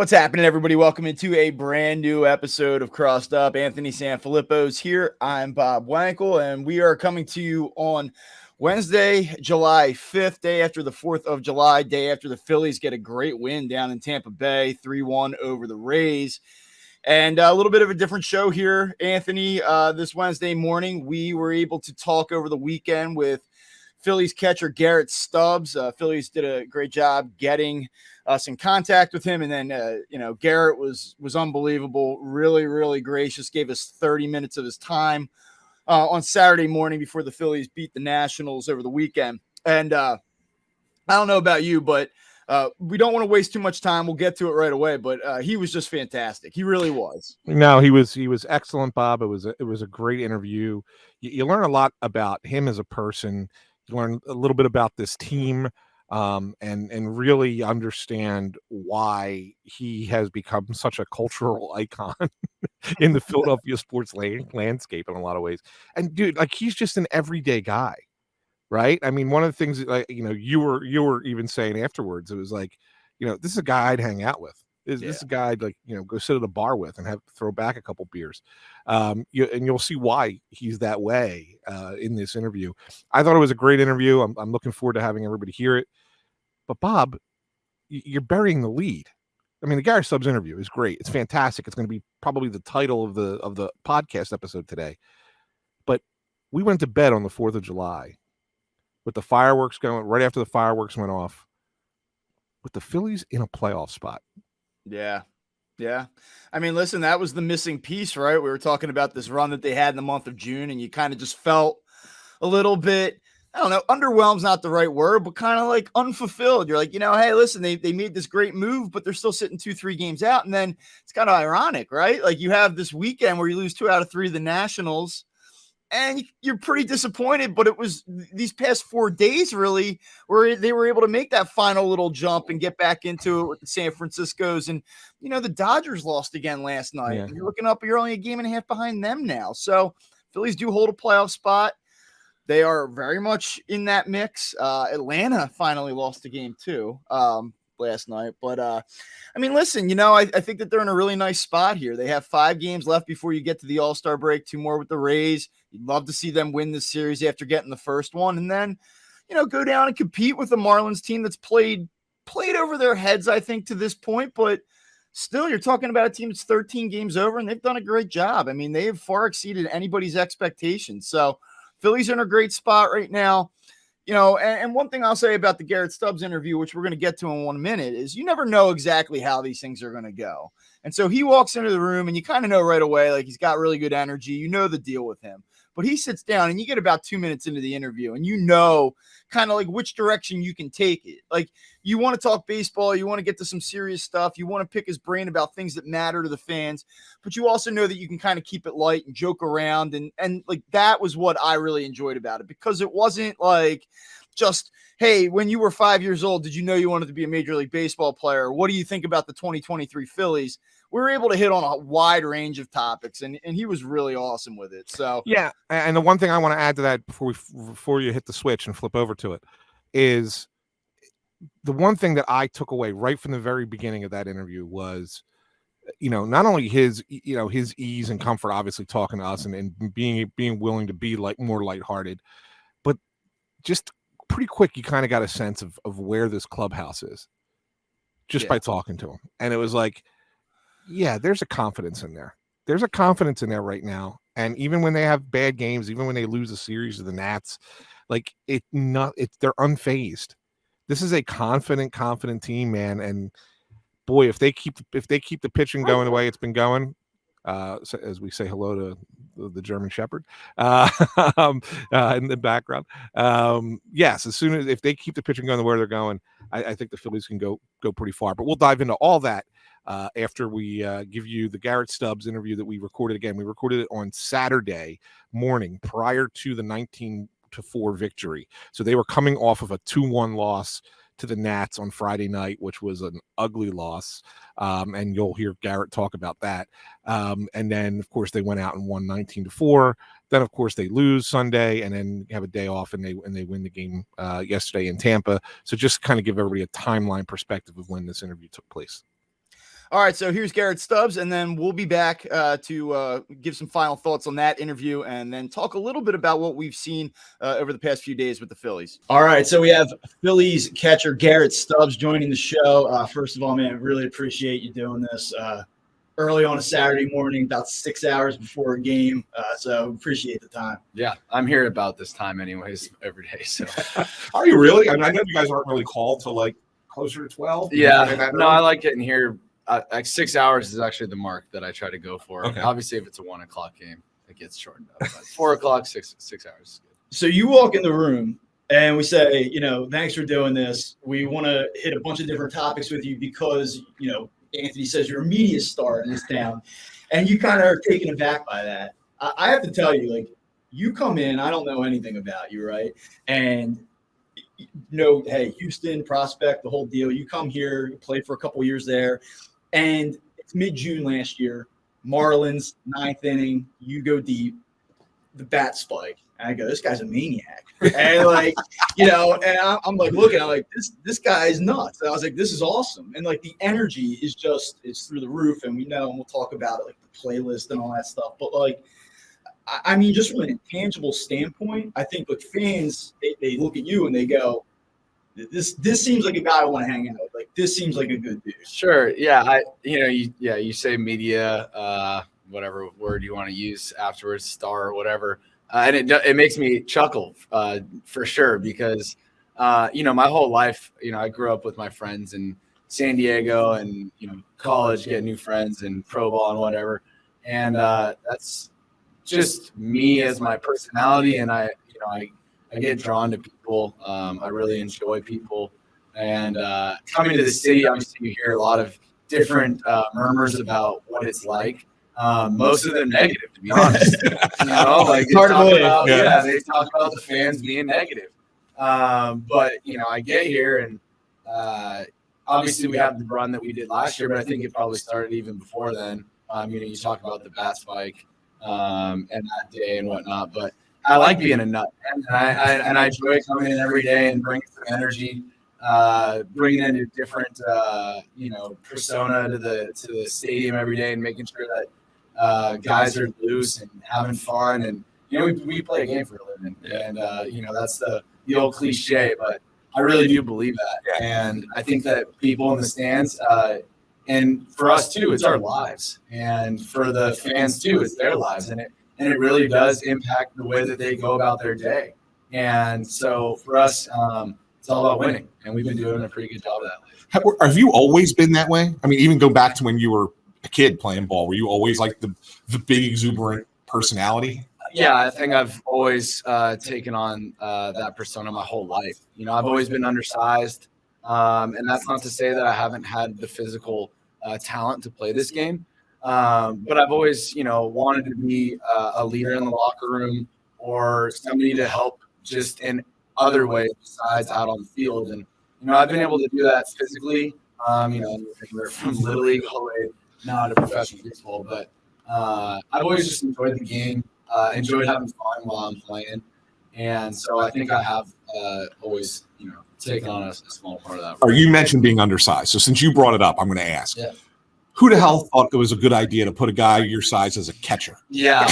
What's happening, everybody? Welcome into a brand new episode of Crossed Up. Anthony Sanfilippo's here. I'm Bob Wankel, and we are coming to you on Wednesday, July 5th, day after the 4th of July, day after the Phillies get a great win down in Tampa Bay, 3-1 over the Rays. And a little bit of a different show here, Anthony. This Wednesday morning, we were able to talk over the weekend with Phillies catcher Garrett Stubbs. Phillies did a great job getting us in contact with him. And then, Garrett was unbelievable, really, really gracious, gave us 30 minutes of his time on Saturday morning before the Phillies beat the Nationals over the weekend. And I don't know about you, but we don't want to waste too much time. We'll get to it right away, but he was just fantastic. He really was. No, he was excellent, Bob. It was a great interview. You learn a lot about him as a person. You learn a little bit about this team, and really understand why he has become such a cultural icon in the Philadelphia sports landscape in a lot of ways. And dude, like, he's just an everyday guy, right? I mean, one of the things that, you were even saying afterwards, it was like, this is a guy I'd hang out with. This is a guy I'd go sit at a bar with and throw back a couple beers. And you'll see why he's that way in this interview. I thought it was a great interview. I'm looking forward to having everybody hear it. But Bob, you're burying the lead. I mean, the Garrett Stubbs interview is great. It's fantastic. It's going to be probably the title of the podcast episode today. But we went to bed on the 4th of July with the fireworks going right after the fireworks went off, with the Phillies in a playoff spot. Yeah. I mean, listen, that was the missing piece, right? We were talking about this run that they had in the month of June, and you kind of just felt a little bit, I don't know, underwhelmed's not the right word, but kind of like unfulfilled. You're like, hey, listen, they made this great move, but they're still sitting 2-3 games out. And then it's kind of ironic, right? Like, you have this weekend where you lose 2 out of 3 of the Nationals, and you're pretty disappointed, but it was these past 4 days really where they were able to make that final little jump and get back into it with the San Franciscos. And, the Dodgers lost again last night. Yeah. And you're looking up, you're only a game and a half behind them now. So Phillies do hold a playoff spot. They are very much in that mix. Atlanta finally lost a game too last night. But, I mean, listen, I think that they're in a really nice spot here. They have 5 games left before you get to the All-Star break, 2 more with the Rays. You'd love to see them win this series after getting the first one, and then, go down and compete with the Marlins team that's played over their heads, I think, to this point. But still, you're talking about a team that's 13 games over, and they've done a great job. I mean, they have far exceeded anybody's expectations. So Phillies are in a great spot right now. And one thing I'll say about the Garrett Stubbs interview, which we're going to get to in 1 minute, is you never know exactly how these things are going to go. And so he walks into the room and you kind of know right away, like, he's got really good energy. The deal with him. But he sits down and you get about 2 minutes into the interview and kind of like which direction you can take it. Like, you want to talk baseball, you want to get to some serious stuff, you want to pick his brain about things that matter to the fans, but you also know that you can kind of keep it light and joke around. And like, that was what I really enjoyed about it, because it wasn't like just, hey, when you were 5 years old, did you know you wanted to be a Major League Baseball player? What do you think about the 2023 Phillies? We were able to hit on a wide range of topics, and he was really awesome with it. So yeah, and the one thing I want to add to that before you hit the switch and flip over to it is the one thing that I took away right from the very beginning of that interview was, not only his ease and comfort, obviously talking to us and being willing to be like more lighthearted, but just pretty quick you kind of got a sense of where this clubhouse is just by talking to him. And it was like, yeah, there's a confidence in there. There's a confidence in there right now. And even when they have bad games, even when they lose a series to the Nats, like, they're unfazed. This is a confident team, man. And boy, if they keep the pitching going the way it's been going, so as we say hello to the German Shepherd in the background. Yes, if they keep the pitching going the way they're going, I think the Phillies can go pretty far. But we'll dive into all that after we give you the Garrett Stubbs interview that we recorded. Again, we recorded it on Saturday morning prior to the 19-4 victory. So they were coming off of a 2-1 loss to the Nats on Friday night, which was an ugly loss. And you'll hear Garrett talk about that. And then, of course, they went out and won 19-4. Then, of course, they lose Sunday and then have a day off, and they win the game yesterday in Tampa. So just kind of give everybody a timeline perspective of when this interview took place. All right, so here's Garrett Stubbs, and then we'll be back to give some final thoughts on that interview and then talk a little bit about what we've seen over the past few days with the Phillies. All right, so we have Phillies catcher Garrett Stubbs joining the show. First of all, man, really appreciate you doing this early on a Saturday morning, about 6 hours before a game, so appreciate the time. Yeah, I'm here about this time anyways every day. So, Are you really? I mean, I know you guys aren't really called till like closer to 12. yeah, no, I like getting here. Like 6 hours is actually the mark that I try to go for. Okay. Obviously, if it's a 1 o'clock game, it gets shortened up. But 4 o'clock, 6 hours. So you walk in the room and we say, thanks for doing this. We want to hit a bunch of different topics with you because, Anthony says you're a media star in this town, and you kind of are taken aback by that. I have to tell you, like, you come in, I don't know anything about you, right? And hey, Houston prospect, the whole deal. You come here, you play for a couple years there, and it's mid-June last year. Marlins, 9th inning, you go deep, the bat spike. And I go, this guy's a maniac. And and I'm like looking, I'm like, this guy is nuts. And I was like, this is awesome. And like the energy is it's through the roof. And we know, and we'll talk about it, like the playlist and all that stuff. But like, I mean, just from an intangible standpoint, I think like fans, they look at you and they go, this seems like a guy I want to hang out with. Like, this seems like a good dude. Sure. Yeah. You say media, whatever word you want to use afterwards, star or whatever. And it makes me chuckle for sure because, my whole life, I grew up with my friends in San Diego and, college, get new friends and pro ball and whatever. And that's just me as my personality. And I get drawn to people. I really enjoy people. And coming to the city, obviously you hear a lot of different murmurs about what it's like. Most of them negative, to be honest. Like they talk about, they talk about the fans being negative. But I get here and obviously we have the run that we did last year, but I think it probably started even before then. You talk about the bat spike and that day and whatnot, but I like being a nut, and I enjoy coming in every day and bringing some energy, bringing in a different persona to the stadium every day and making sure that guys are loose and having fun, and we play a game for a living, and that's the old cliche, but I really do believe that, and I think that people in the stands, and for us too, it's our lives, and for the fans too, it's their lives, and it really does impact the way that they go about their day, and so for us, it's all about winning, and we've been doing a pretty good job of that lately. Have you always been that way? I mean, even go back to when you were a kid playing ball, were you always like the big exuberant personality? Yeah, I think I've always taken on that persona my whole life. I've always been undersized, and that's not to say that I haven't had the physical talent to play this game, but I've always, wanted to be a leader in the locker room or somebody to help just in other ways besides out on the field. And I've been able to do that physically. We're from Little League all the way now to professional baseball, but I've always just enjoyed the game, enjoyed having fun while I'm playing, and so I think I have always, taken on a small part of that. Or you mentioned being undersized, so since you brought it up, I'm going to ask. Yeah. Who the hell thought it was a good idea to put a guy your size as a catcher? Yeah,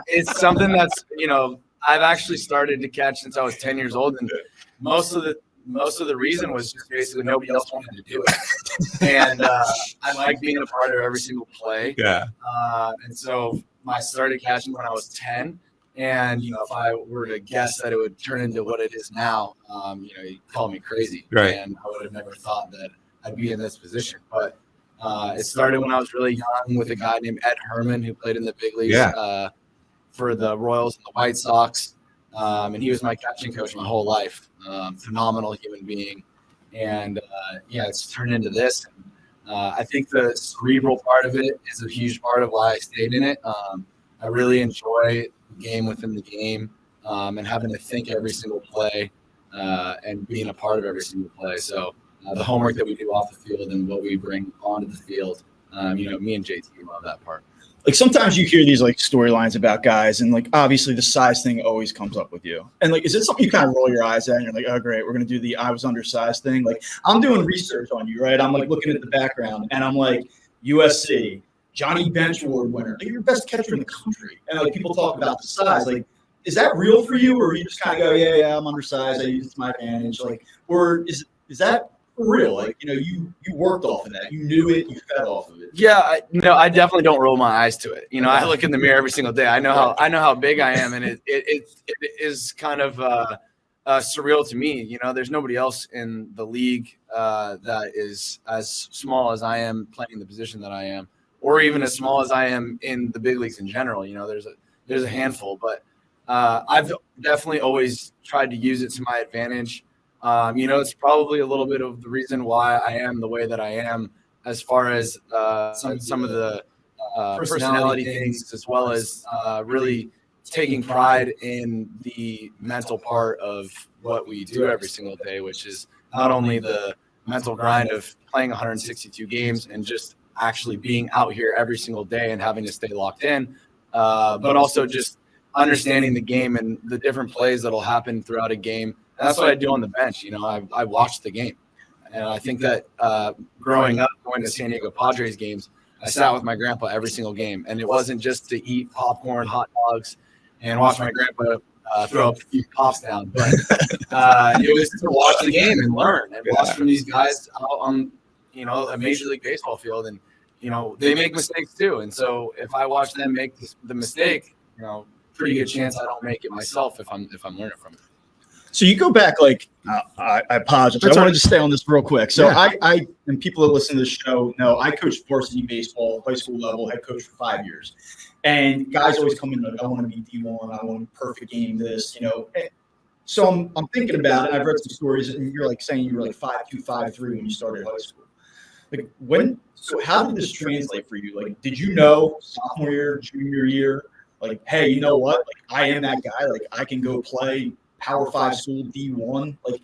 it's something that's I've actually started to catch since I was 10 years old, and most of the reason was just basically nobody else wanted to do it, and I like being a part of every single play. Yeah. And so I started catching when I was 10, and if I were to guess that it would turn into what it is now, you'd call me crazy, right? And I would have never thought that I'd be in this position, but. It started when I was really young with a guy named Ed Herman who played in the big leagues for the Royals and the White Sox. And he was my catching coach my whole life. Phenomenal human being. And, it's turned into this. And, I think the cerebral part of it is a huge part of why I stayed in it. I really enjoy the game within the game and having to think every single play and being a part of every single play. So, the homework that we do off the field and what we bring onto the field, me and JT love that part. like sometimes you hear these like storylines about guys, and like obviously the size thing always comes up with you. And like, is it something you kind of roll your eyes at and you're like, oh great, we're gonna do the I was undersized thing? Like I'm doing research on you, right? I'm like looking at the background and I'm like, USC, Johnny Bench Award winner, like you're the best catcher in the country. And like people talk about the size, like, is that real for you, or you just kind of go, yeah, I'm undersized, I use it to my advantage, like, or is that for real? Like, you know, you worked off of that, you knew it, you fed off of it. Yeah, I definitely don't roll my eyes to it. You know, I look in the mirror every single day. I know how big I am, and it is kind of surreal to me. You know, there's nobody else in the league that is as small as I am playing the position that I am, or even as small as I am in the big leagues in general. You know, there's a handful, but I've definitely always tried to use it to my advantage. You know, it's probably a little bit of the reason why I am the way that I am, as far as some of the personality things, as well as really taking pride in the mental part of what we do every single day, which is not only the mental grind of playing 162 games and just actually being out here every single day and having to stay locked in, but also just understanding the game and the different plays that'll happen throughout a game. And that's what I do on the bench. You know, I watch the game. And I think that growing up, going to San Diego Padres games, I sat with my grandpa every single game. And it wasn't just to eat popcorn, hot dogs, and watch my grandpa throw up a few pops down. But it was to watch the game and learn and watch from these guys out on, you know, a Major League Baseball field. And, you know, they make mistakes too. And so if I watch them make the mistake, you know, pretty good chance I don't make it myself if I'm learning from it. So you go back, like, I apologize. I wanted to stay on this real quick. So yeah. I and people that listen to the show know I coached varsity baseball, high school level, head coach for 5 years. And guys always come in like, I want to be D1, I want a perfect game, this, you know. And so I'm thinking about it. I've read some stories, and you're like saying you were like 5'2", 5'3" when you started high school. Like so how did this translate for you? Like, did you know sophomore year, junior year, like, hey, you know what? Like, I am that guy. Like, I can go play Power 5 school D1. Like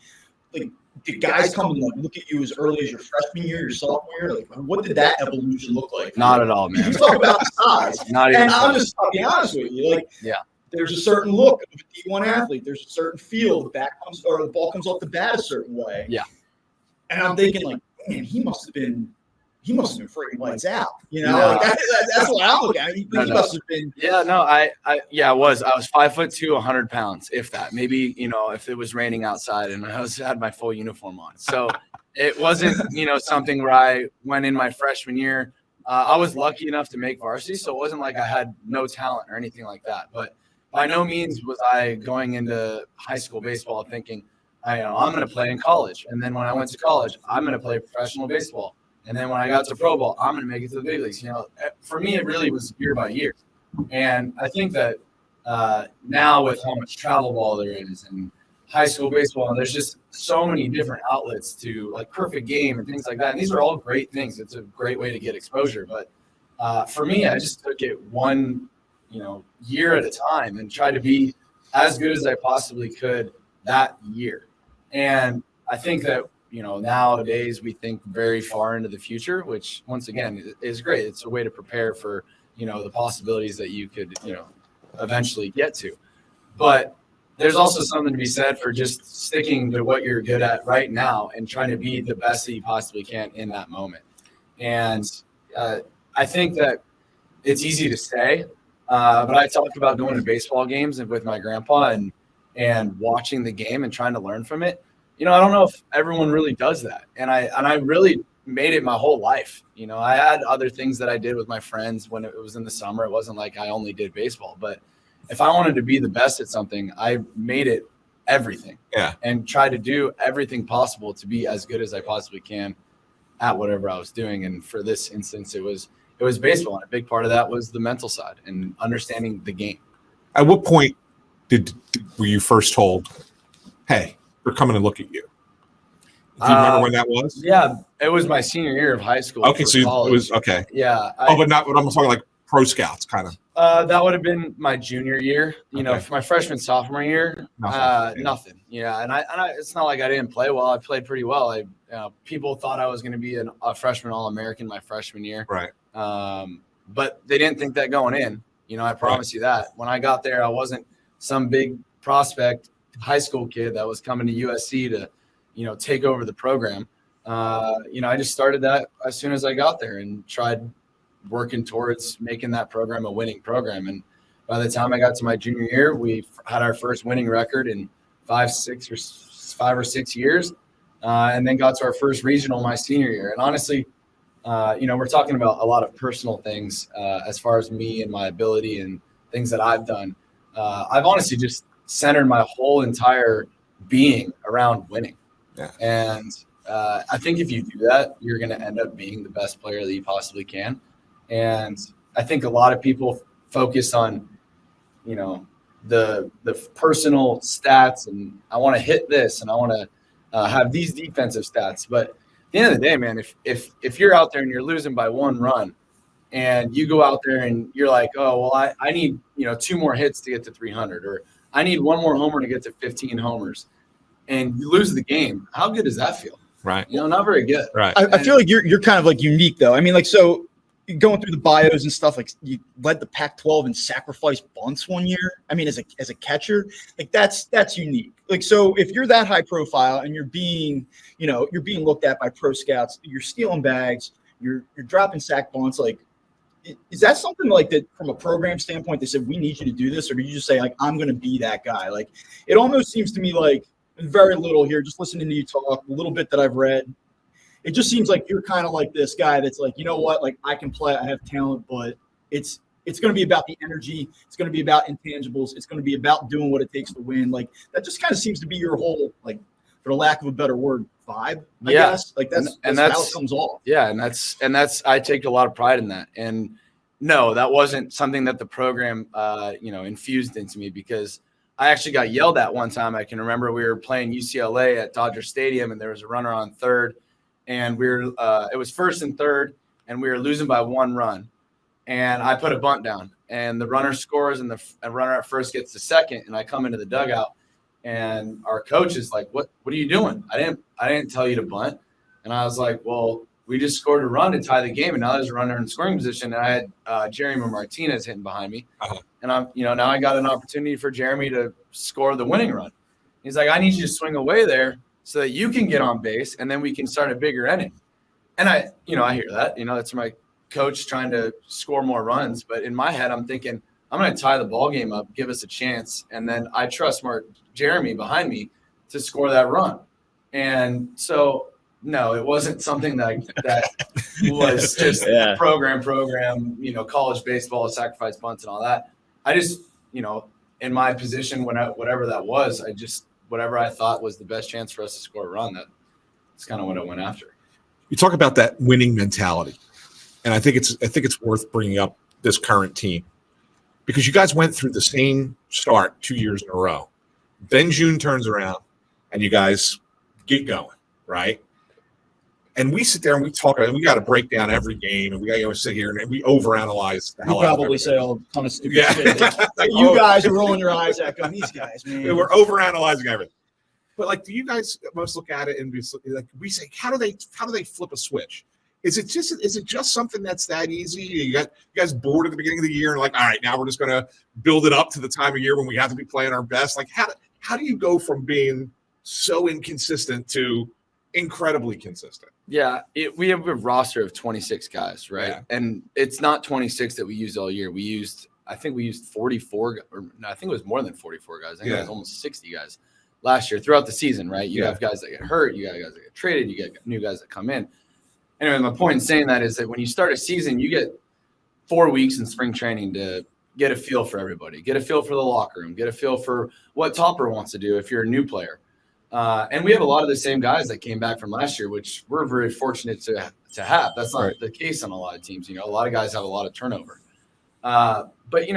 did guys come and like look at you as early as your freshman year, your sophomore year? Like, what did that evolution look like? Not at all, man. You talk about the size. Not even. And I'll be honest with you. Like, yeah, there's a certain look of a D1 athlete. There's a certain feel. The ball comes off the bat a certain way. Yeah. And I'm thinking, like, man, he must have been freaking lights out. You know, like that's what I'm looking at. He must have been. Yeah, no, I was 5'2", 100 pounds, if that. Maybe, you know, if it was raining outside and I had my full uniform on. So it wasn't, you know, something where I went in my freshman year. I was lucky enough to make varsity, so it wasn't like I had no talent or anything like that. But by no means was I going into high school baseball thinking, I'm going to play in college. And then when I went to college, I'm going to play professional baseball. And then when I got to pro ball, I'm going to make it to the big leagues. You know, for me, it really was year by year. And I think that now with how much travel ball there is and high school baseball, and there's just so many different outlets to like perfect game and things like that. And these are all great things. It's a great way to get exposure. But for me, I just took it one, year at a time and tried to be as good as I possibly could that year. And I think that, nowadays we think very far into the future, which once again is great. It's a way to prepare for, the possibilities that you could, eventually get to. But there's also something to be said for just sticking to what you're good at right now and trying to be the best that you possibly can in that moment. And I think that it's easy to say, but I talk about going to baseball games and with my grandpa and watching the game and trying to learn from it. I don't know if everyone really does that. And I really made it my whole life. I had other things that I did with my friends when it was in the summer. It wasn't like I only did baseball, but if I wanted to be the best at something, I made it everything. Yeah. And tried to do everything possible to be as good as I possibly can at whatever I was doing. And for this instance, it was baseball. And a big part of that was the mental side and understanding the game. At what point were you first told, hey, we're coming to look at you? Do you remember when that was? Yeah, it was my senior year of high school. Okay, so college. It was okay. Yeah. But I'm talking like pro scouts, kind of. That would have been my junior year. For my freshman, sophomore year, nothing. Yeah, and I it's not like I didn't play well. I played pretty well. People thought I was going to be a freshman All-American my freshman year. Right. but they didn't think that going in. I promise you that. When I got there, I wasn't some big prospect high school kid that was coming to USC to, take over the program. I just started that as soon as I got there and tried working towards making that program a winning program. And by the time I got to my junior year, we had our first winning record in 5 or 6 years, and then got to our first regional my senior year. And honestly, we're talking about a lot of personal things as far as me and my ability and things that I've done. I've honestly just centered my whole entire being around winning. Yeah. And I think if you do that, you're going to end up being the best player that you possibly can. And I think a lot of people focus on, the personal stats, and I want to hit this and I want to have these defensive stats. But at the end of the day, man, if you're out there and you're losing by 1 run and you go out there and you're like, oh, well, I need, 2 more hits to get to 300, or I need 1 more homer to get to 15 homers, and you lose the game, how good does that feel? Right. Not very good. Right. I feel like you're kind of like unique though. I mean, like, so going through the bios and stuff, like you led the Pac-12 in sacrifice bunts one year. I mean, as a catcher, like that's unique. Like, so if you're that high profile and you're being looked at by pro scouts, you're stealing bags, you're dropping sack bunts, like, is that something like that from a program standpoint? They said, we need you to do this, or do you just say, like, I'm going to be that guy? Like, it almost seems to me like very little here, just listening to you talk, a little bit that I've read. It just seems like you're kind of like this guy that's like, you know what, like, I can play, I have talent, but it's going to be about the energy. It's going to be about intangibles. It's going to be about doing what it takes to win. Like, that just kind of seems to be your whole, like, for the lack of a better word, vibe, I guess. Like, that's how it comes off. Yeah, and that's I take a lot of pride in that. And no, that wasn't something that the program infused into me, because I actually got yelled at one time. I can remember we were playing UCLA at Dodger Stadium, and there was a runner on third, and it was 1st and 3rd, and we were losing by 1 run. And I put a bunt down, and the runner scores, and the runner at first gets to second, and I come into the dugout, and our coach is like, "What are you doing? I didn't tell you to bunt." And I was like, "Well, we just scored a run to tie the game, and now there's a runner in scoring position." And I had Jeremy Martinez hitting behind me, and now I got an opportunity for Jeremy to score the winning run. He's like, "I need you to swing away there so that you can get on base, and then we can start a bigger inning." And I hear that, that's my coach trying to score more runs. But in my head, I'm thinking, I'm going to tie the ball game up, give us a chance. And then I trust Jeremy behind me to score that run. And so, no, it wasn't something that was just program, college baseball, sacrifice bunts and all that. I just, in my position, whatever that was, whatever I thought was the best chance for us to score a run, that's kind of what I went after. You talk about that winning mentality, and I think it's worth bringing up this current team, because you guys went through the same start 2 years in a row. Then June turns around, and you guys get going, right? And we sit there and we talk, and we got to break down every game, and we got to sit here and we overanalyze the hell out of it. Probably say a ton of stupid shit. Like, you guys are rolling your eyes at these guys, man. Yeah, we're overanalyzing everything. But like, do you guys most look at it and be like, we say, how do they flip a switch? Is it just something that's that easy? You guys bored at the beginning of the year and like, all right, now we're just going to build it up to the time of year when we have to be playing our best. Like, how do you go from being so inconsistent to incredibly consistent? Yeah, we have a roster of 26 guys, right? Yeah. And it's not 26 that we used all year. I think we used 44, or no, I think it was more than 44 guys. I think it was almost 60 guys last year throughout the season, right? You have guys that get hurt, you got guys that get traded, you get new guys that come in. Anyway, my point in saying that is that when you start a season, you get 4 weeks in spring training to get a feel for everybody, get a feel for the locker room, get a feel for what Topper wants to do if you're a new player. And we have a lot of the same guys that came back from last year, which we're very fortunate to have. That's not the case on a lot of teams. A lot of guys have a lot of turnover. But,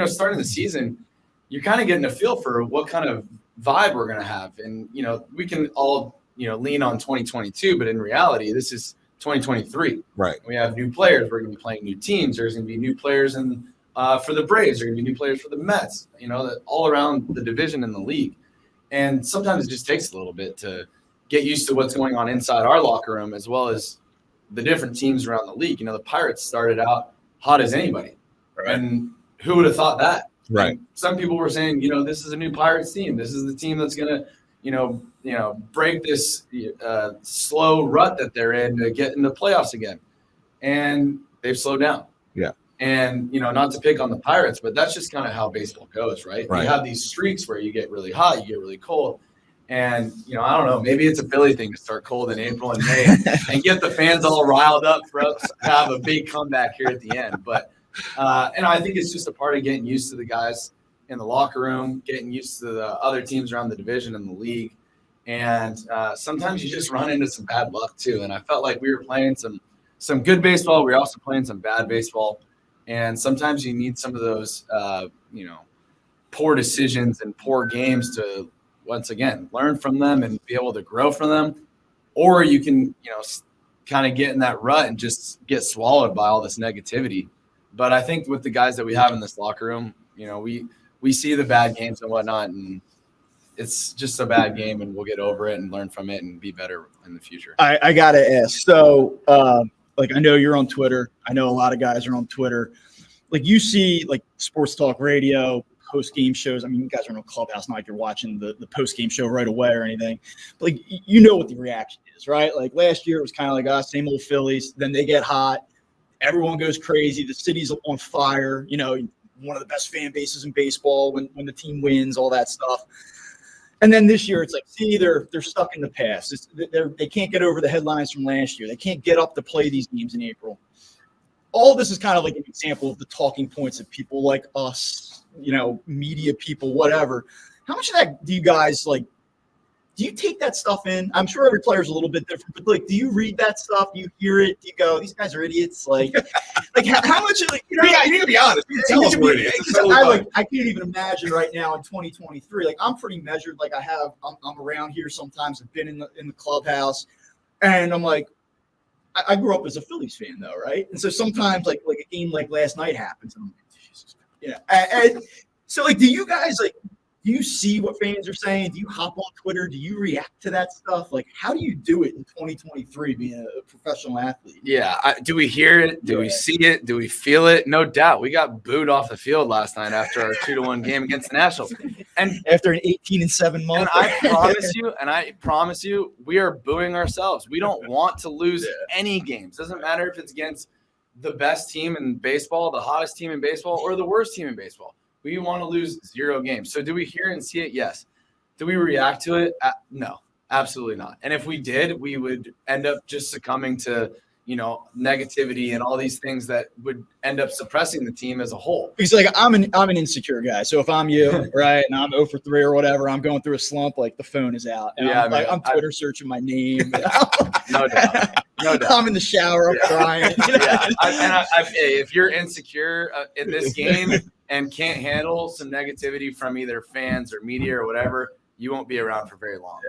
starting the season, you're kind of getting a feel for what kind of vibe we're going to have. And, we can all, lean on 2022, but in reality, this is 2023. Right. We have new players. We're going to be playing new teams. There's going to be new players for the Braves. There's going to be new players for the Mets, all around the division in the league. And sometimes it just takes a little bit to get used to what's going on inside our locker room, as well as the different teams around the league. The Pirates started out hot as anybody. Right. And who would have thought that? Right. And some people were saying, this is a new Pirates team. This is the team that's going to, break this slow rut that they're in to get in the playoffs again. And they've slowed down. Yeah. And, not to pick on the Pirates, but that's just kind of how baseball goes, right? Right. You have these streaks where you get really hot, you get really cold. And, I don't know, maybe it's a Philly thing to start cold in April and May and get the fans all riled up for us to have a big comeback here at the end. But, I think it's just a part of getting used to the guys in the locker room, getting used to the other teams around the division and the league. And sometimes you just run into some bad luck too. And I felt like we were playing some good baseball. We were also playing some bad baseball. And sometimes you need some of those, poor decisions and poor games to, once again, learn from them and be able to grow from them. Or you can, kind of get in that rut and just get swallowed by all this negativity. But I think with the guys that we have in this locker room, we see the bad games and whatnot, and it's just a bad game, and we'll get over it and learn from it and be better in the future. I got to ask. So, I know you're on Twitter. I know a lot of guys are on Twitter. You see, sports talk radio, post-game shows. I mean, you guys are in a clubhouse, not like you're watching the post-game show right away or anything. But, what the reaction is, right? Last year, it was kind of like, same old Phillies. Then they get hot. Everyone goes crazy. The city's on fire. One of the best fan bases in baseball when the team wins, all that stuff. And then this year, it's they're stuck in the past. They can't get over the headlines from last year. They can't get up to play these games in April. All this is kind of like an example of the talking points of people like us, media people, whatever. How much of that do you guys do you take that stuff in? I'm sure every player is a little bit different, but do you read that stuff? Do you hear it? Do you go, these guys are idiots? How much of you need to be honest. You tell us we're idiots. I can't even imagine right now in 2023. I'm pretty measured. I'm around here sometimes. I've been in the clubhouse, and I'm like, I grew up as a Phillies fan though, right? And so sometimes a game like last night happens, and I'm like, Jesus, and so do you guys do you see what fans are saying? Do you hop on Twitter? Do you react to that stuff? How do you do it in 2023 being a professional athlete? Yeah. Do we hear it? Do we see it? Do we feel it? No doubt. We got booed off the field last night after our 2-1 game against the Nationals. And after an 18-7 month. And I promise you, we are booing ourselves. We don't want to lose any games. Doesn't matter if it's against the best team in baseball, the hottest team in baseball, or the worst team in baseball. We want to lose 0 games. So do we hear and see it? Yes. Do we react to it? No, absolutely not. And if we did, we would end up just succumbing to, negativity and all these things that would end up suppressing the team as a whole. He's I'm an insecure guy. So if I'm you, right, and I'm 0 for 3 or whatever, I'm going through a slump, the phone is out. And I'm Twitter searching my name. No doubt. I'm in the shower, I'm crying. If you're insecure in this game and can't handle some negativity from either fans or media or whatever, you won't be around for very long.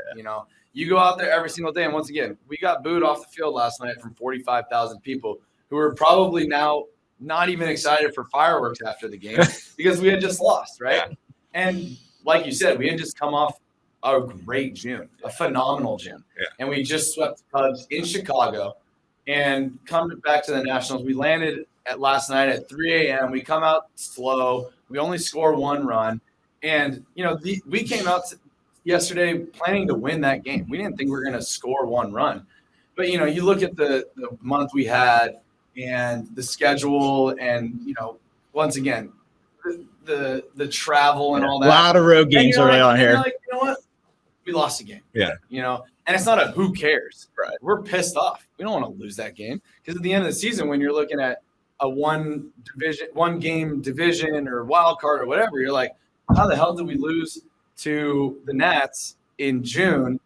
You go out there every single day. And once again, we got booed off the field last night from 45,000 people who are probably now not even excited for fireworks after the game because we had just lost, right? Yeah. And like you said, we had just come off a great June, a phenomenal June. Yeah. And we just swept the Cubs in Chicago and come back to the Nationals. We landed last night at 3 a.m. We come out slow. We only score 1 run. And, we came out yesterday planning to win that game. We didn't think we were going to score 1 run. But, you look at the month we had and the schedule and, once again, the travel and all that. A lot of road games early on here. You know what? We lost the game. Yeah. And it's not a who cares. Right. We're pissed off. We don't want to lose that game because at the end of the season, when you're looking at a one game division or wild card or whatever, you're like, how the hell did we lose to the Nats in June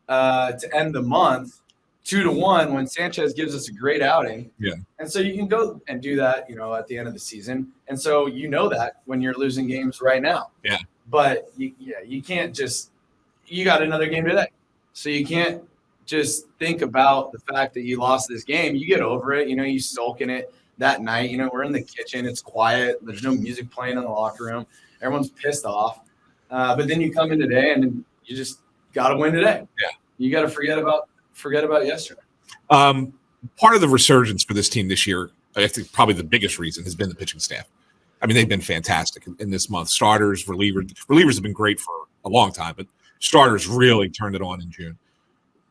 to end the month 2-1 when Sanchez gives us a great outing? Yeah. And so you can go and do that, at the end of the season. And so that when you're losing games right now. Yeah. But you can't just – you got another game today. So you can't just think about the fact that you lost this game. You get over it. You sulk in it that night. We're in the kitchen. It's quiet. There's no music playing in the locker room. Everyone's pissed off. But then you come in today and you just got to win today. Yeah. You got to forget about yesterday. Part of the resurgence for this team this year, I think probably the biggest reason has been the pitching staff. I mean, they've been fantastic in this month. Starters, relievers have been great for a long time, but starters really turned it on in June.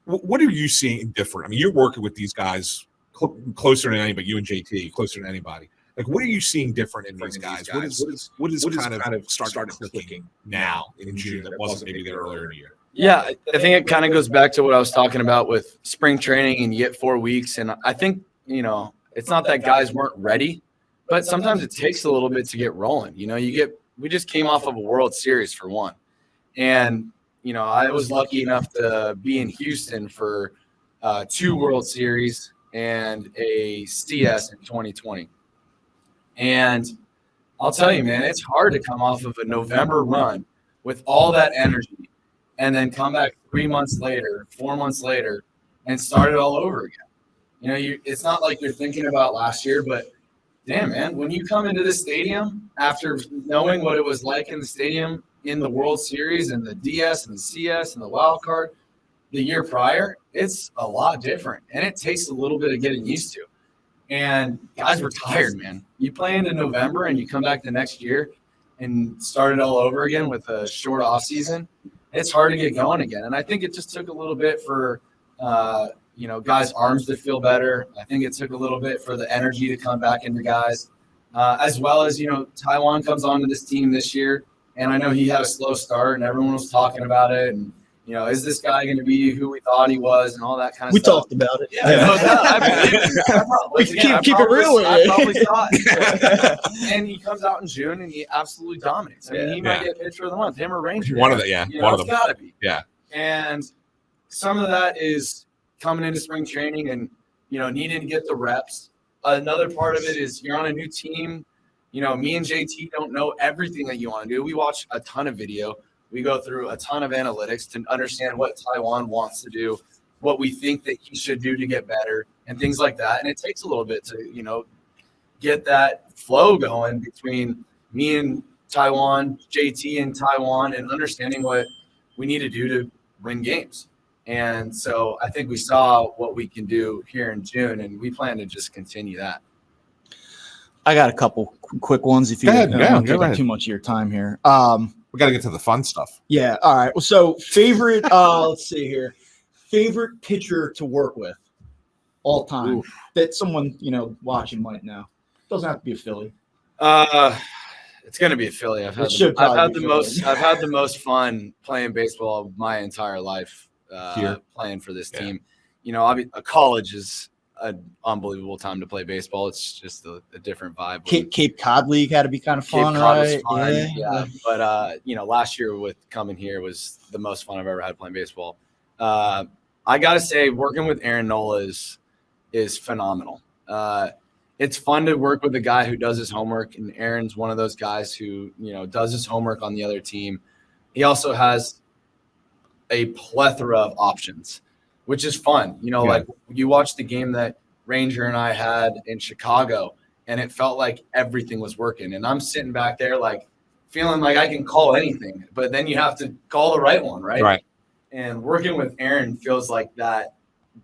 What are you seeing different? I mean, you're working with these guys closer than anybody, you and JT, closer than anybody. Like, what are you seeing different in these guys? What is kind of started clicking now in June that wasn't maybe there earlier in the year? Yeah, I think it kind of goes back to what I was talking about with spring training, and you get 4 weeks. And I think, it's not that guys weren't ready, but sometimes it takes a little bit to get rolling. We just came off of a World Series for one. And, I was lucky enough to be in Houston for 2 World Series and a CS in 2020. And I'll tell you, man, it's hard to come off of a November run with all that energy and then come back 3 months later, 4 months later, and start it all over again. It's not like you're thinking about last year, but damn, man, when you come into the stadium after knowing what it was like in the stadium in the World Series and the DS and the CS and the wild card the year prior, it's a lot different, and it takes a little bit of getting used to. And guys were tired, man. You play into November and you come back the next year and start it all over again with a short off season. It's hard to get going again. And I think it just took a little bit for, guys' arms to feel better. I think it took a little bit for the energy to come back into guys, as well as, Taijuan comes onto this team this year. And I know he had a slow start and everyone was talking about it. And, is this guy going to be who we thought he was and all that kind of stuff? We talked about it. Yeah. No, I believe it. Keep it real with I you. probably saw it. And he comes out in June and he absolutely dominates. I mean, he might get pitcher of the month, him or Ranger. One of them. It's got to be. Yeah. And some of that is coming into spring training and, needing to get the reps. Another part of it is you're on a new team. Me and JT don't know everything that you want to do. We watch a ton of video. We go through a ton of analytics to understand what Taijuan wants to do, what we think that he should do to get better, and things like that. And it takes a little bit to, get that flow going between me and Taijuan, JT and Taijuan, and understanding what we need to do to win games. And so I think we saw what we can do here in June, and we plan to just continue that. I got a couple quick ones. If you don't take up too much of your time here. We got to get to the fun stuff. Yeah. All right. Well, so favorite, let's see here. Favorite pitcher to work with all time that someone, watching might know. Doesn't have to be a Philly. It's going to be a Philly. I've had the most fun playing baseball my entire life playing for this team. College is an unbelievable time to play baseball. It's just a different vibe. Cape Cod League had to be kind of fun, right? Yeah. But last year with coming here was the most fun I've ever had playing baseball. I gotta say, working with Aaron Nola is phenomenal. It's fun to work with a guy who does his homework, and Aaron's one of those guys who does his homework on the other team. He also has a plethora of options, which is fun. Like you watch the game that Ranger and I had in Chicago, and it felt like everything was working. And I'm sitting back there like feeling like I can call anything, but then you have to call the right one, right? Right. And working with Aaron feels like that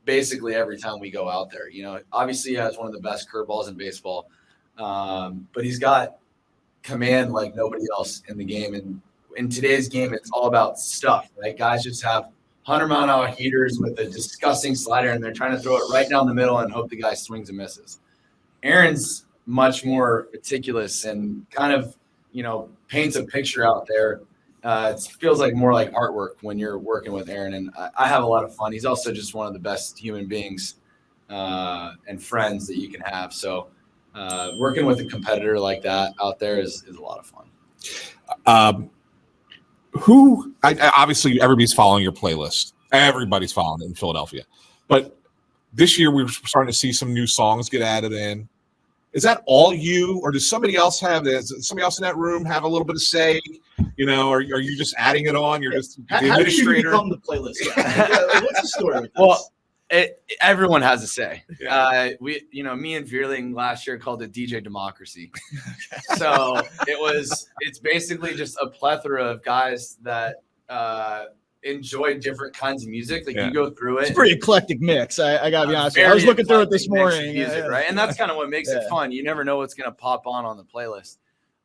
basically every time we go out there. Obviously he has one of the best curveballs in baseball, but he's got command like nobody else in the game. And in today's game, it's all about stuff, right? Guys just have 100-mile-an-hour heaters with a disgusting slider, and they're trying to throw it right down the middle and hope the guy swings and misses. Aaron's much more meticulous and kind of, paints a picture out there. It feels like more like artwork when you're working with Aaron, and I have a lot of fun. He's also just one of the best human beings and friends that you can have. So working with a competitor like that out there is a lot of fun. Obviously everybody's following your playlist. Everybody's following it in Philadelphia. But this year we're starting to see some new songs get added in. Is that all you, or does somebody else does somebody else in that room have a little bit of say? Or are you just adding it on? You're just the administrator. How did you become the playlist? What's the story with this? Well, everyone has a say. Yeah. Me and Veerling last year called it DJ Democracy. So it's basically just a plethora of guys that enjoy different kinds of music. Like you go through it. It's a pretty eclectic mix. I gotta be honest with you. I was looking through it this morning. Music, right? And that's kind of what makes it fun. You never know what's gonna pop on the playlist.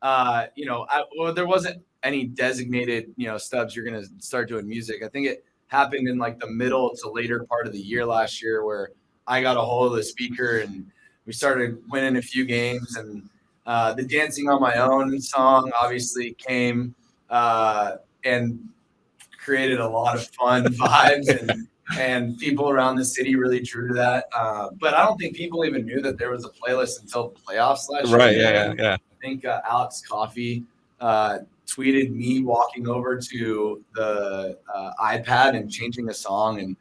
there wasn't any designated, Stubbs, you're going to start doing music. I think it happened in like the middle to later part of the year last year where I got a hold of the speaker and we started winning a few games, and the Dancing on My Own song obviously came and created a lot of fun vibes, and people around the city really drew to that. But I don't think people even knew that there was a playlist until the playoffs last year. Right. Yeah. I think Alex Coffey tweeted me walking over to the iPad and changing a song and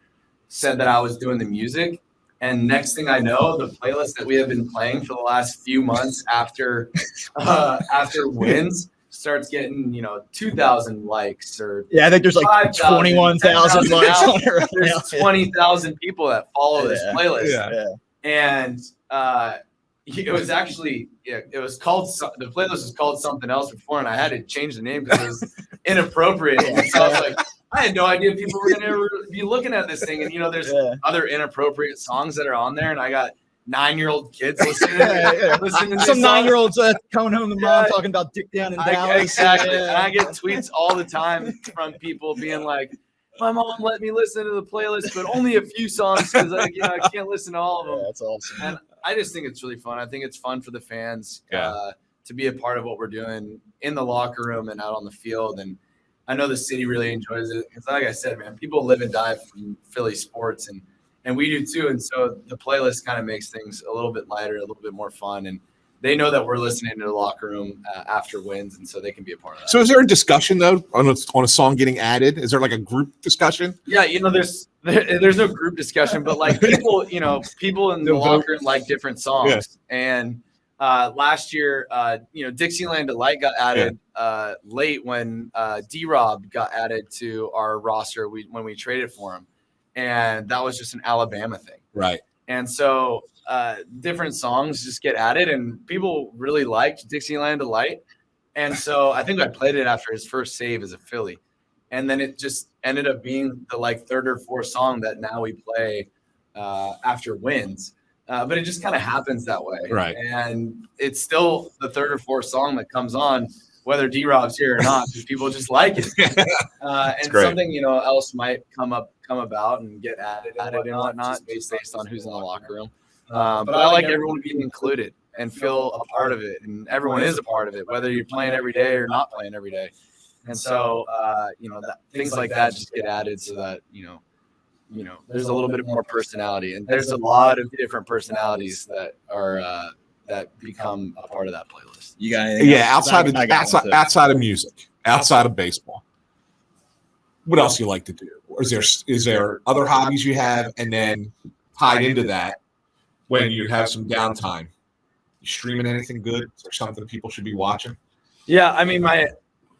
said that I was doing the music. And next thing I know, the playlist that we have been playing for the last few months after wins starts getting 2,000 likes, or I think there's like 21,000 likes on it right now. There's 20,000 people that follow this playlist. And it was actually it was called, the playlist was called something else before, and I had to change the name because it was inappropriate. So I was like, I had no idea people were going to be looking at this thing. And, there's other inappropriate songs that are on there. And I got 9-year-old kids listening to some 9-year-olds coming home to mom talking about Dick Down in Dallas. Exactly. And I get tweets all the time from people being like, my mom let me listen to the playlist, but only a few songs because I can't listen to all of them. Yeah, that's awesome. And I just think it's really fun. I think it's fun for the fans to be a part of what we're doing in the locker room and out on the field. And I know the city really enjoys it because, like I said, man, people live and die from Philly sports, and we do too. And so the playlist kind of makes things a little bit lighter, a little bit more fun. And they know that we're listening to the locker room after wins, and so they can be a part of that. So is there a discussion, though, on a song getting added? Is there like a group discussion? Yeah, there's no group discussion, but like people in the locker room like different songs. Yes. And last year, Dixieland Delight got added late when D-Rob got added to our roster when we traded for him. And that was just an Alabama thing. Right. And so different songs just get added, and people really liked Dixieland Delight. And so I think I played it after his first save as a Philly. And then it just ended up being the third or fourth song that now we play after wins. But it just kind of happens that way. Right. And it's still the third or fourth song that comes on, whether D-Rob's here or not, because people just like it. And great. something, else might come about and get added and whatnot, based on who's in the locker room. But I like everyone being included and feel a part of it. And everyone is a part of it, whether you're playing every day or not playing every day. And so, things like that just get added so that, there's a little bit more personality. And there's a lot of different personalities that are that become a part of that playlist. You got anything else? outside of music, outside of baseball, what else do you like to do? Or is there other hobbies you have? And then tied into that, when you have some downtime, you streaming anything good? Is there something people should be watching? Yeah, I mean, my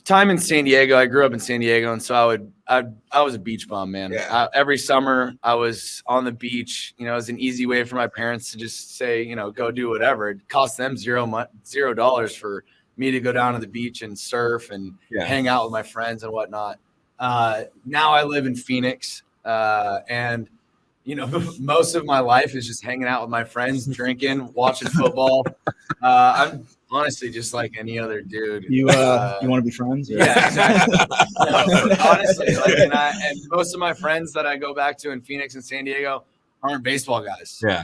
time in San Diego, I grew up in San Diego, and so I was a beach bum, man. Yeah. Every summer I was on the beach. It was an easy way for my parents to just say, go do whatever. It cost them $0 for me to go down to the beach and surf and hang out with my friends and whatnot. Now I live in Phoenix, and most of my life is just hanging out with my friends, drinking, watching football. I'm honestly just like any other dude. You want to be friends? Or? Yeah, exactly. Honestly, and most of my friends that I go back to in Phoenix and San Diego aren't baseball guys. Yeah.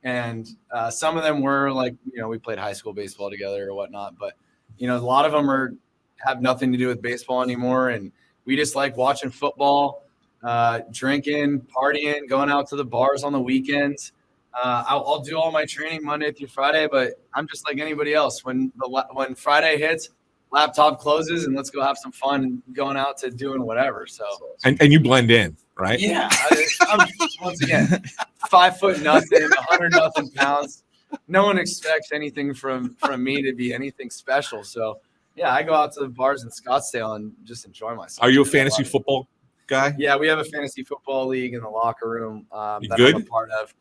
And some of them were we played high school baseball together or whatnot, but a lot of them have nothing to do with baseball anymore, and we just like watching football, drinking, partying, going out to the bars on the weekends. I'll do all my training Monday through Friday, but I'm just like anybody else. When Friday hits, laptop closes, and let's go have some fun and going out to doing whatever. So And you blend in, right? yeah, I'm once again 5 foot nothing, 100 nothing pounds. No one expects anything from me to be anything special. So yeah, I go out to the bars in Scottsdale and just enjoy myself. Are you a fantasy football guy? Yeah, we have a fantasy football league in the locker room that good? I'm a part of.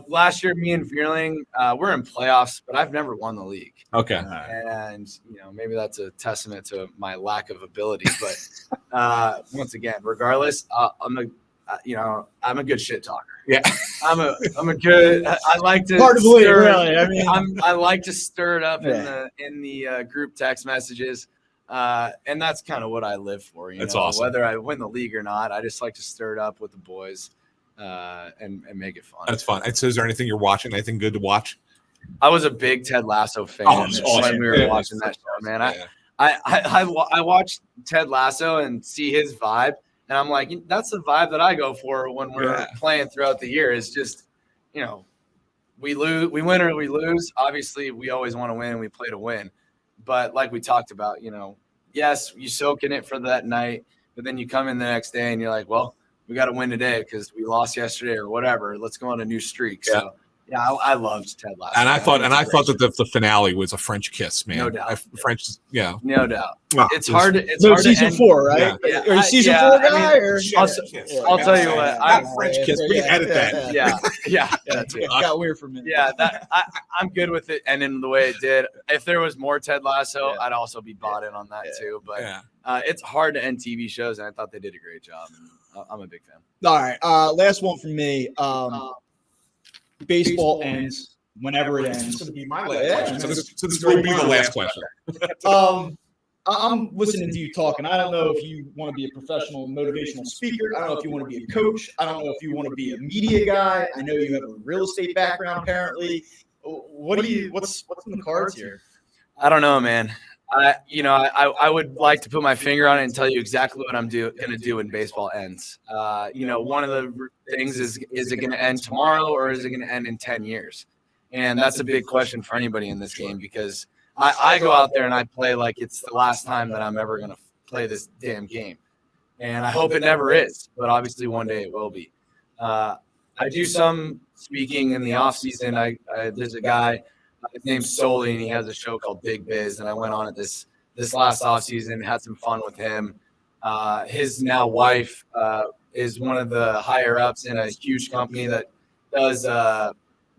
Last year, me and Veerling, we're in playoffs, but I've never won the league. Okay. And, maybe that's a testament to my lack of ability. But once again, regardless, I'm I'm a good shit talker. Yeah. I'm a good. I like to. Hard to believe, really. I mean, I like to stir it up Yeah. in the group text messages, and that's kind of what I live for. That's awesome. Whether I win the league or not, I just like to stir it up with the boys, and make it fun. That's fun. And so, is there anything you're watching? Anything good to watch? I was a big Ted Lasso fan when we were watching that show, man. I watched Ted Lasso and see his vibe. And I'm like, that's the vibe that I go for when we're playing throughout the year. Is just, we win or we lose. Obviously, we always want to win and we play to win. But like we talked about, yes, you soak in it for that night, but then you come in the next day and you're like, well, we got to win today because we lost yesterday or whatever. Let's go on a new streak. So. Yeah, I loved Ted Lasso. And I thought that the finale was a French kiss, man. No doubt. No doubt. Wow. It's hard to. It's no hard season to end. 4, right? Yeah. Are you season 4 guy? I'll tell you what. I'm French kiss. We can edit that. Yeah. That too. It got weird for me. Yeah, I'm good with it ending the way it did. If there was more Ted Lasso, I'd also be bought in on that too. But it's hard to end TV shows, and I thought they did a great job. And I'm a big fan. All right, last one from me. Baseball ends whenever it ends. It's going to be my last question. So this will be the last question. I'm listening to you talk, and I don't know if you want to be a professional motivational speaker. I don't know if you want to be a coach. I don't know if you want to be a media guy. I know you have a real estate background, apparently. What's in the cards here? I don't know, man. I would like to put my finger on it and tell you exactly what I'm going to do when baseball ends. One of the things is it going to end tomorrow or is it going to end in 10 years? And that's a big question for anybody in this game because I go out there and I play like it's the last time that I'm ever going to play this damn game. And I hope it never is, but obviously one day it will be. I do some speaking in the off season. There's a guy. His name's Soli, and he has a show called Big Biz. And I went on it this last offseason, had some fun with him. His now wife is one of the higher ups in a huge company that does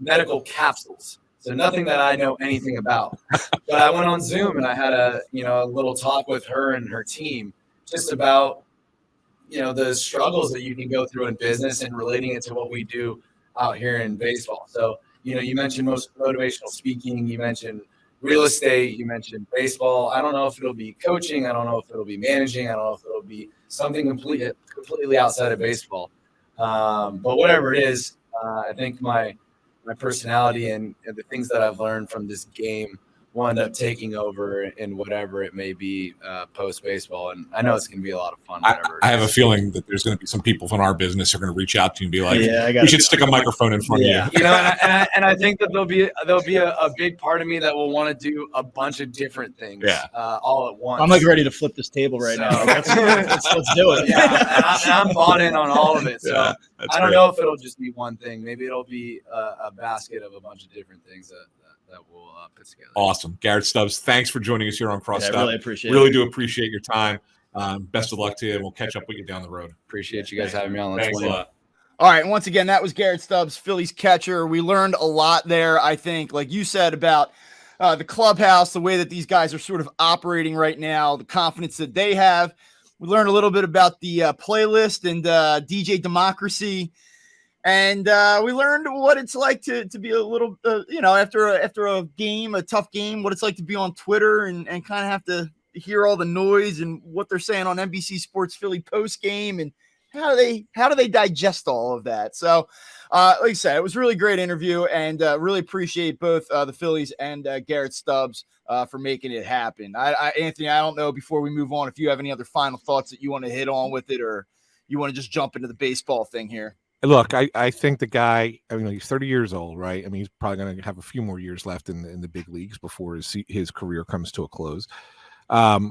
medical capsules. So nothing that I know anything about. But I went on Zoom and I had a little talk with her and her team just about the struggles that you can go through in business and relating it to what we do out here in baseball. So you mentioned most motivational speaking, you mentioned real estate, you mentioned baseball. I don't know if it'll be coaching. I don't know if it'll be managing. I don't know if it'll be something completely outside of baseball. But whatever it is, I think my personality and the things that I've learned from this game will end up taking over in whatever it may be post baseball. And I know it's going to be a lot of fun. I have a feeling that there's going to be some people from our business who are going to reach out to you and be like, we should stick a microphone in front of you. And I think that there'll be a big part of me that will want to do a bunch of different things all at once. I'm like ready to flip this table right now. Let's do it. Yeah, and I'm bought in on all of it. So I don't know if it'll just be one thing. Maybe it'll be a basket of a bunch of different things that we'll put together. Awesome. Garrett Stubbs, thanks for joining us here on Cross Stop. I really appreciate it. Really do appreciate your time. Best of luck to you, and we'll catch up with you down the road. Appreciate you guys having me on. Thanks a lot. All right. And once again, that was Garrett Stubbs, Phillies catcher. We learned a lot there, I think, like you said, about the clubhouse, the way that these guys are sort of operating right now, the confidence that they have. We learned a little bit about the playlist and DJ Democracy. And we learned what it's like to be a little, after a game, a tough game, what it's like to be on Twitter and kind of have to hear all the noise and what they're saying on NBC Sports Philly post game and how do they digest all of that. So, like I said, it was a really great interview and really appreciate both the Phillies and Garrett Stubbs for making it happen. Anthony, I don't know before we move on if you have any other final thoughts that you want to hit on with it or you want to just jump into the baseball thing here. Look, I think the guy, he's 30 years old, right? I mean, he's probably going to have a few more years left in the big leagues before his career comes to a close. I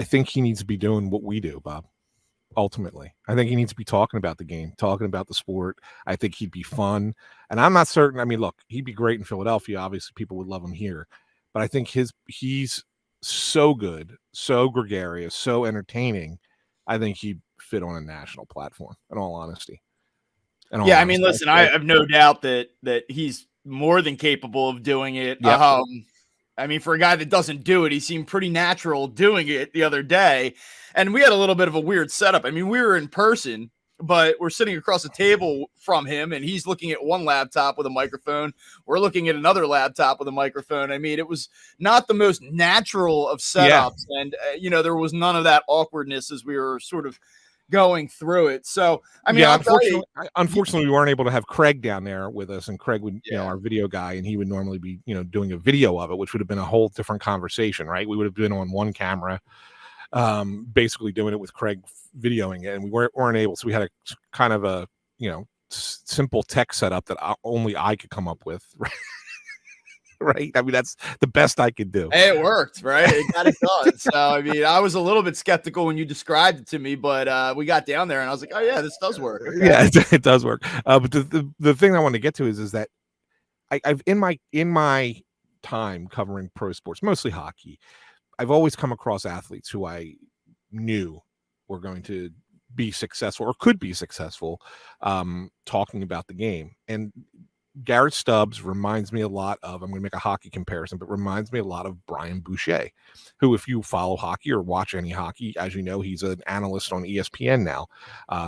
think he needs to be doing what we do, Bob, ultimately. I think he needs to be talking about the game, talking about the sport. I think he'd be fun. And I'm not certain. I mean, look, he'd be great in Philadelphia. Obviously, people would love him here. But I think he's so good, so gregarious, so entertaining. I think he'd fit on a national platform, in all honesty. Yeah, I mean, listen, I have no doubt that he's more than capable of doing it. Yep. I mean, for a guy that doesn't do it, he seemed pretty natural doing it the other day. And we had a little bit of a weird setup. I mean, we were in person but we're sitting across the table from him and he's looking at one laptop with a microphone. We're looking at another laptop with a microphone. I mean, it was not the most natural of setups. Yeah. And, there was none of that awkwardness as we were sort of going through it. So, I mean, unfortunately, we weren't able to have Craig down there with us, and Craig would, our video guy, and he would normally be, doing a video of it, which would have been a whole different conversation, right? We would have been on one camera, basically doing it with Craig videoing it, and we weren't able. So we had a kind of a, simple tech setup that only I could come up with, right? Right. I mean, that's the best I could do. Hey, it worked, right? It got it done. So, I mean, I was a little bit skeptical when you described it to me, but we got down there and I was like, oh yeah, this does work. Okay. Yeah, it does work. But the thing I want to get to is that I've in my time covering pro sports, mostly hockey, I've always come across athletes who I knew were going to be successful or could be successful talking about the game. And Garrett Stubbs reminds me a lot of, I'm going to make a hockey comparison, but reminds me a lot of Brian Boucher, who, if you follow hockey or watch any hockey, as you know, he's an analyst on ESPN now.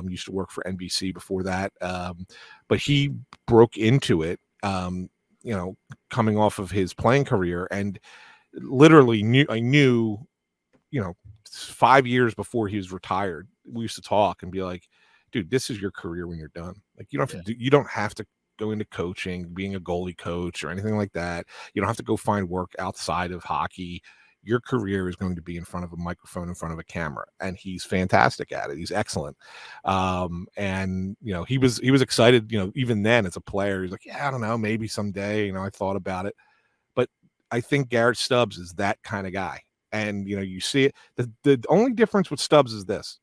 Used to work for NBC before that. But he broke into it, coming off of his playing career, and literally I knew, 5 years before he was retired, we used to talk and be like, dude, this is your career when you're done. Like, you don't have to go into coaching, being a goalie coach or anything like that. You don't have to go find work outside of hockey. Your career is going to be in front of a microphone, in front of a camera. And he's fantastic at it. He's excellent. And he was excited, even then as a player. He's like, yeah, I don't know, maybe someday, I thought about it. But I think Garrett Stubbs is that kind of guy. And, you see it. The only difference with Stubbs is this.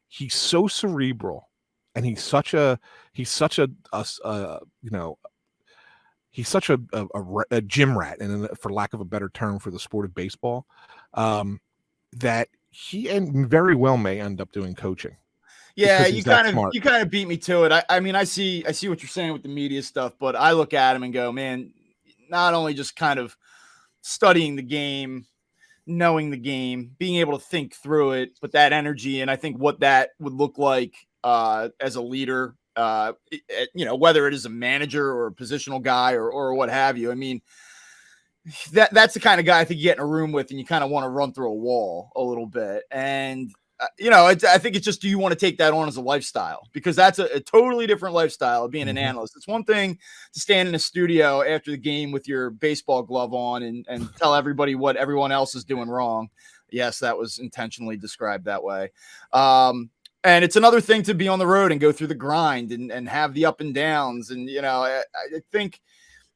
He's so cerebral. And he's such a gym rat, and for lack of a better term for the sport of baseball, that he and very well may end up doing coaching. Yeah, you kind of beat me to it. I mean, I see what you're saying with the media stuff, but I look at him and go, man, not only just kind of studying the game, knowing the game, being able to think through it, but that energy, and I think what that would look like as a leader, whether it is a manager or a positional guy or what have you. I mean, that's the kind of guy I think you get in a room with and you kind of want to run through a wall a little bit. And, I think it's just, do you want to take that on as a lifestyle? Because that's a totally different lifestyle of being an analyst. It's one thing to stand in a studio after the game with your baseball glove on and tell everybody what everyone else is doing wrong. Yes, that was intentionally described that way. And it's another thing to be on the road and go through the grind and have the up and downs. And, I think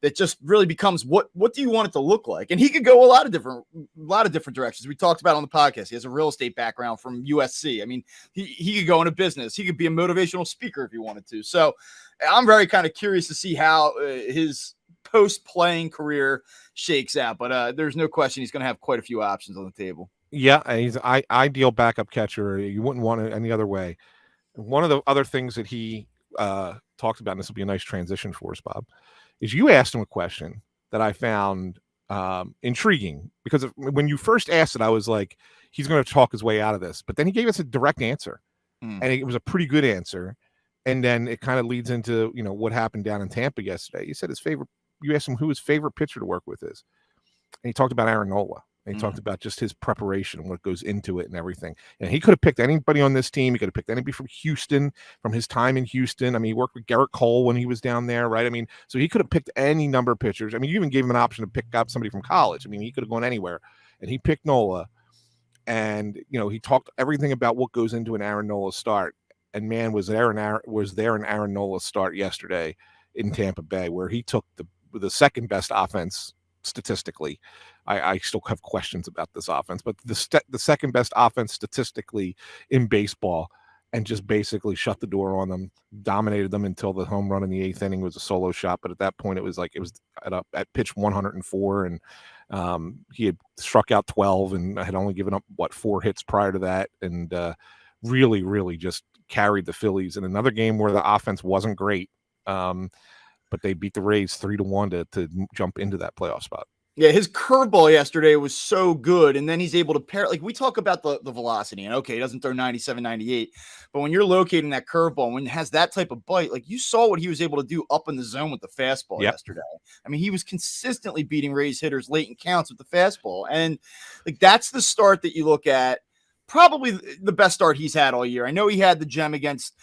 that just really becomes what do you want it to look like? And he could go a lot of different directions. We talked about on the podcast. He has a real estate background from USC. I mean, he could go into business. He could be a motivational speaker if he wanted to. So I'm very kind of curious to see how his post-playing career shakes out. But there's no question he's going to have quite a few options on the table. Yeah, he's an ideal backup catcher. You wouldn't want it any other way. One of the other things that he talked about, and this will be a nice transition for us, Bob, is you asked him a question that I found intriguing, because when you first asked it, I was like, he's going to talk his way out of this. But then he gave us a direct answer, and it was a pretty good answer. And then it kind of leads into, what happened down in Tampa yesterday. You said you asked him who his favorite pitcher to work with is. And he talked about Aaron Nola. And he talked about just his preparation and what goes into it and everything. And he could have picked anybody on this team. He could have picked anybody from Houston, from his time in Houston. I mean, he worked with Garrett Cole when he was down there, right? I mean, so he could have picked any number of pitchers. I mean, you even gave him an option to pick up somebody from college. I mean, he could have gone anywhere. And he picked Nola. And, he talked everything about what goes into an Aaron Nola start. And man, was there an Aaron Nola start yesterday in Tampa Bay, where he took the second best offense statistically. I still have questions about this offense, but the second best offense statistically in baseball, and just basically shut the door on them, dominated them until the home run in the 8th inning was a solo shot. But at that point, it was at pitch 104, and he had struck out 12 and had only given up 4 hits prior to that, and really, really just carried the Phillies in another game where the offense wasn't great. But they beat the Rays 3-1 to jump into that playoff spot. Yeah, his curveball yesterday was so good. And then he's able to pair, like we talk about the velocity, and okay, he doesn't throw 97, 98. But when you're locating that curveball, when it has that type of bite, like you saw what he was able to do up in the zone with the fastball yesterday. I mean, he was consistently beating Rays hitters late in counts with the fastball. And like that's the start that you look at. Probably the best start he's had all year. I know he had the gem against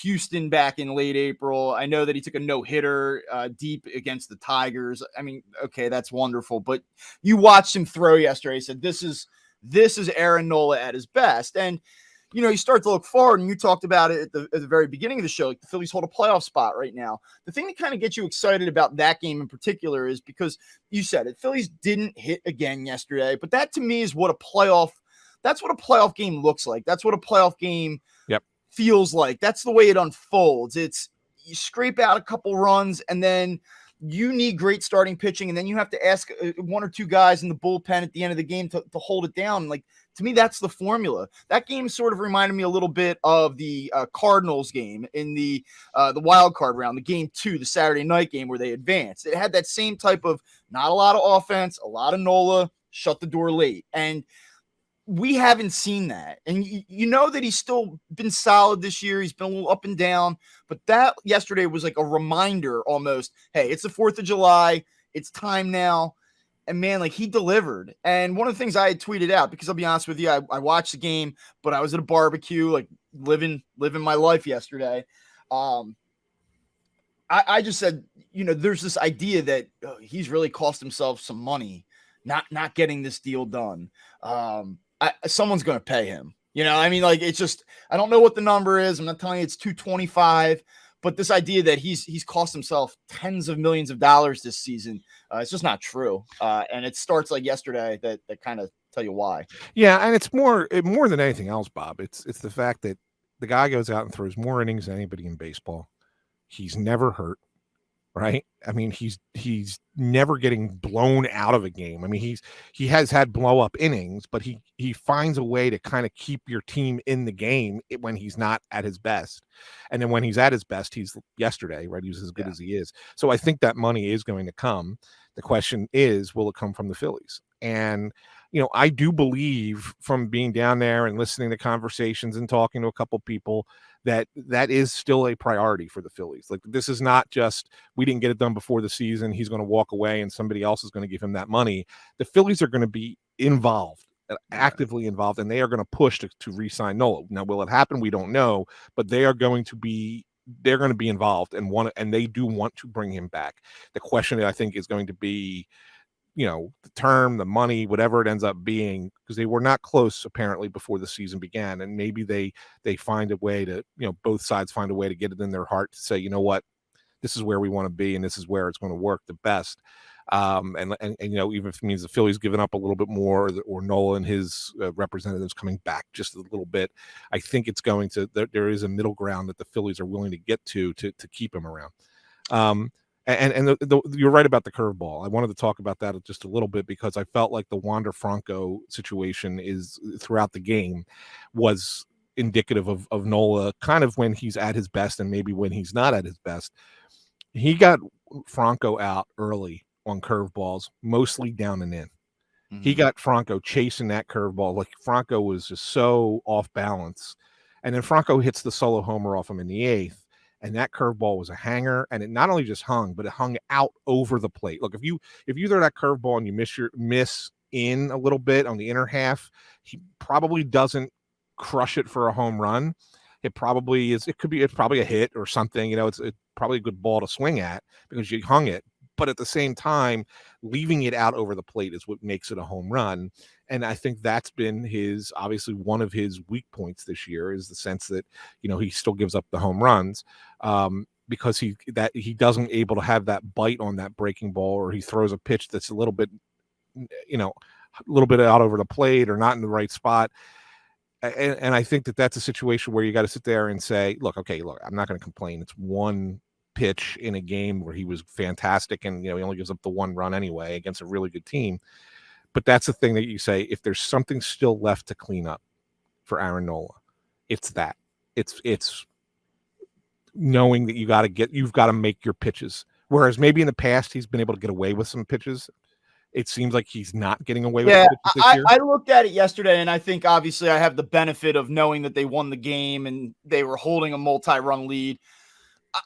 Houston back in late April. I know that he took a no-hitter deep against the Tigers. I mean, okay, that's wonderful. But you watched him throw yesterday. He said, this is Aaron Nola at his best. And, you know, you start to look forward, and you talked about it at the very beginning of the show. Like the Phillies hold a playoff spot right now. The thing that kind of gets you excited about that game in particular is because you said it. Phillies didn't hit again yesterday. But that to me is what that's what a playoff game looks like. That's what a playoff game feels like. That's the way it unfolds. It's you scrape out a couple runs, and then you need great starting pitching, and then you have to ask one or two guys in the bullpen at the end of the game to hold it down. Like, to me, that's the formula. That game sort of reminded me a little bit of the Cardinals game in the wild card round, the game 2, the Saturday night game where they advanced. It had that same type of not a lot of offense, a lot of Nola, shut the door late. And we haven't seen that. And you know that he's still been solid this year. He's been a little up and down, but that yesterday was like a reminder almost. Hey, it's the 4th of July. It's time now. And man, like he delivered. And one of the things I had tweeted out, because I'll be honest with you, I watched the game, but I was at a barbecue, like living my life yesterday. I just said, you know, there's this idea that he's really cost himself some money, not getting this deal done. Someone's going to pay him. You know, I mean, like, it's just, I don't know what the number is. I'm not telling you it's 225, but this idea that he's cost himself tens of millions of dollars this season, it's just not true. And it starts like yesterday that kind of tell you why. Yeah. And it's more than anything else, Bob. It's the fact that the guy goes out and throws more innings than anybody in baseball. He's never hurt. Right. I mean, he's never getting blown out of a game. I mean, he has had blow up innings, but he finds a way to kind of keep your team in the game when he's not at his best. And then when he's at his best, he's yesterday, right? He was as good as he is. So I think that money is going to come. The question is, will it come from the Phillies? And, you know, I do believe from being down there and listening to conversations and talking to a couple people that is still a priority for the Phillies. Like, this is not just, we didn't get it done before the season, he's going to walk away and somebody else is going to give him that money. The Phillies are going to be involved, actively involved, and they are going to push to re-sign Nola. Now, will it happen? We don't know, but they're going to be involved and they do want to bring him back. The question, I think, is going to be, you know, the term, the money, whatever it ends up being, because they were not close apparently before the season began. And maybe they find a way to, you know, both sides find a way to get it in their heart to say, you know what, this is where we want to be and this is where it's going to work the best. And you know, even if it means the Phillies giving up a little bit more, or Nola and his representatives coming back just a little bit, I think it's going to, there is a middle ground that the Phillies are willing to get to keep him around. And you're right about the curveball. I wanted to talk about that just a little bit because I felt like the Wander Franco situation is throughout the game was indicative of Nola, kind of when he's at his best and maybe when he's not at his best. He got Franco out early on curveballs, mostly down and in. Mm-hmm. He got Franco chasing that curveball. Like, Franco was just so off balance. And then Franco hits the solo homer off him in the 8th. And that curveball was a hanger, and it not only just hung, but it hung out over the plate. Look, if you throw that curveball and you miss in a little bit on the inner half, he probably doesn't crush it for a home run. It probably is. It's probably a hit or something. You know, it's probably a good ball to swing at because you hung it. But at the same time, leaving it out over the plate is what makes it a home run. And I think that's been obviously one of his weak points this year, is the sense that, you know, he still gives up the home runs because he doesn't able to have that bite on that breaking ball, or he throws a pitch that's a little bit, you know, a little bit out over the plate or not in the right spot. And I think that's a situation where you got to sit there and say, look, I'm not going to complain. It's one pitch in a game where he was fantastic, and, you know, he only gives up the one run anyway against a really good team. But that's the thing that you say, if there's something still left to clean up for Aaron Nola, it's that. It's knowing that you've got to make your pitches. Whereas maybe in the past he's been able to get away with some pitches, it seems like he's not getting away with Yeah, it this year. I looked at it yesterday, and I think obviously I have the benefit of knowing that they won the game and they were holding a multi-run lead.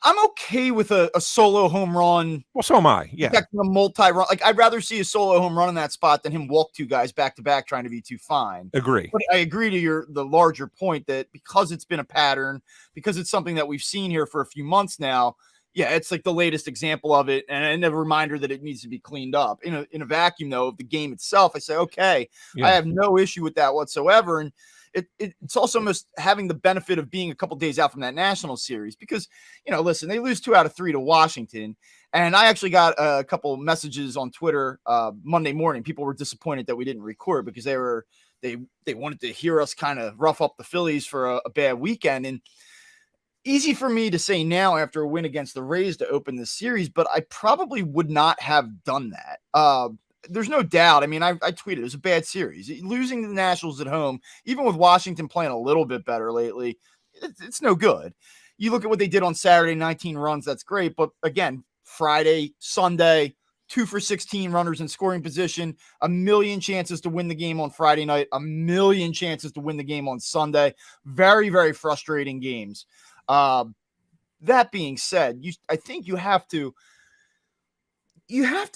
I'm okay with a solo home run. Well, so am I. Yeah, A multi-run. Like, I'd rather see a solo home run in that spot than him walk two guys back to back trying to be too fine. agree. But I agree to the larger point that because it's been a pattern, because it's something that we've seen here for a few months now, yeah, it's like the latest example of it, and a reminder that it needs to be cleaned up. In a vacuum, though, of the game itself, I say, okay, Yeah. I have no issue with that whatsoever. And it's also almost having the benefit of being a couple days out from that national series because, listen, they lose 2 out of 3 to Washington. And I actually got a couple messages on Twitter Monday morning. People were disappointed that we didn't record because they wanted to hear us kind of rough up the Phillies for a bad weekend. And easy for me to say now after a win against the Rays to open this series, but I probably would not have done that. There's no doubt. I mean, I tweeted it was a bad series. Losing to the Nationals at home, even with Washington playing a little bit better lately, it's no good. You look at what they did on Saturday, 19 runs, that's great. But again, Friday, Sunday, 2 for 16 runners in scoring position, a million chances to win the game on Friday night, a million chances to win the game on Sunday. Very, very frustrating games. That being said, I think you have to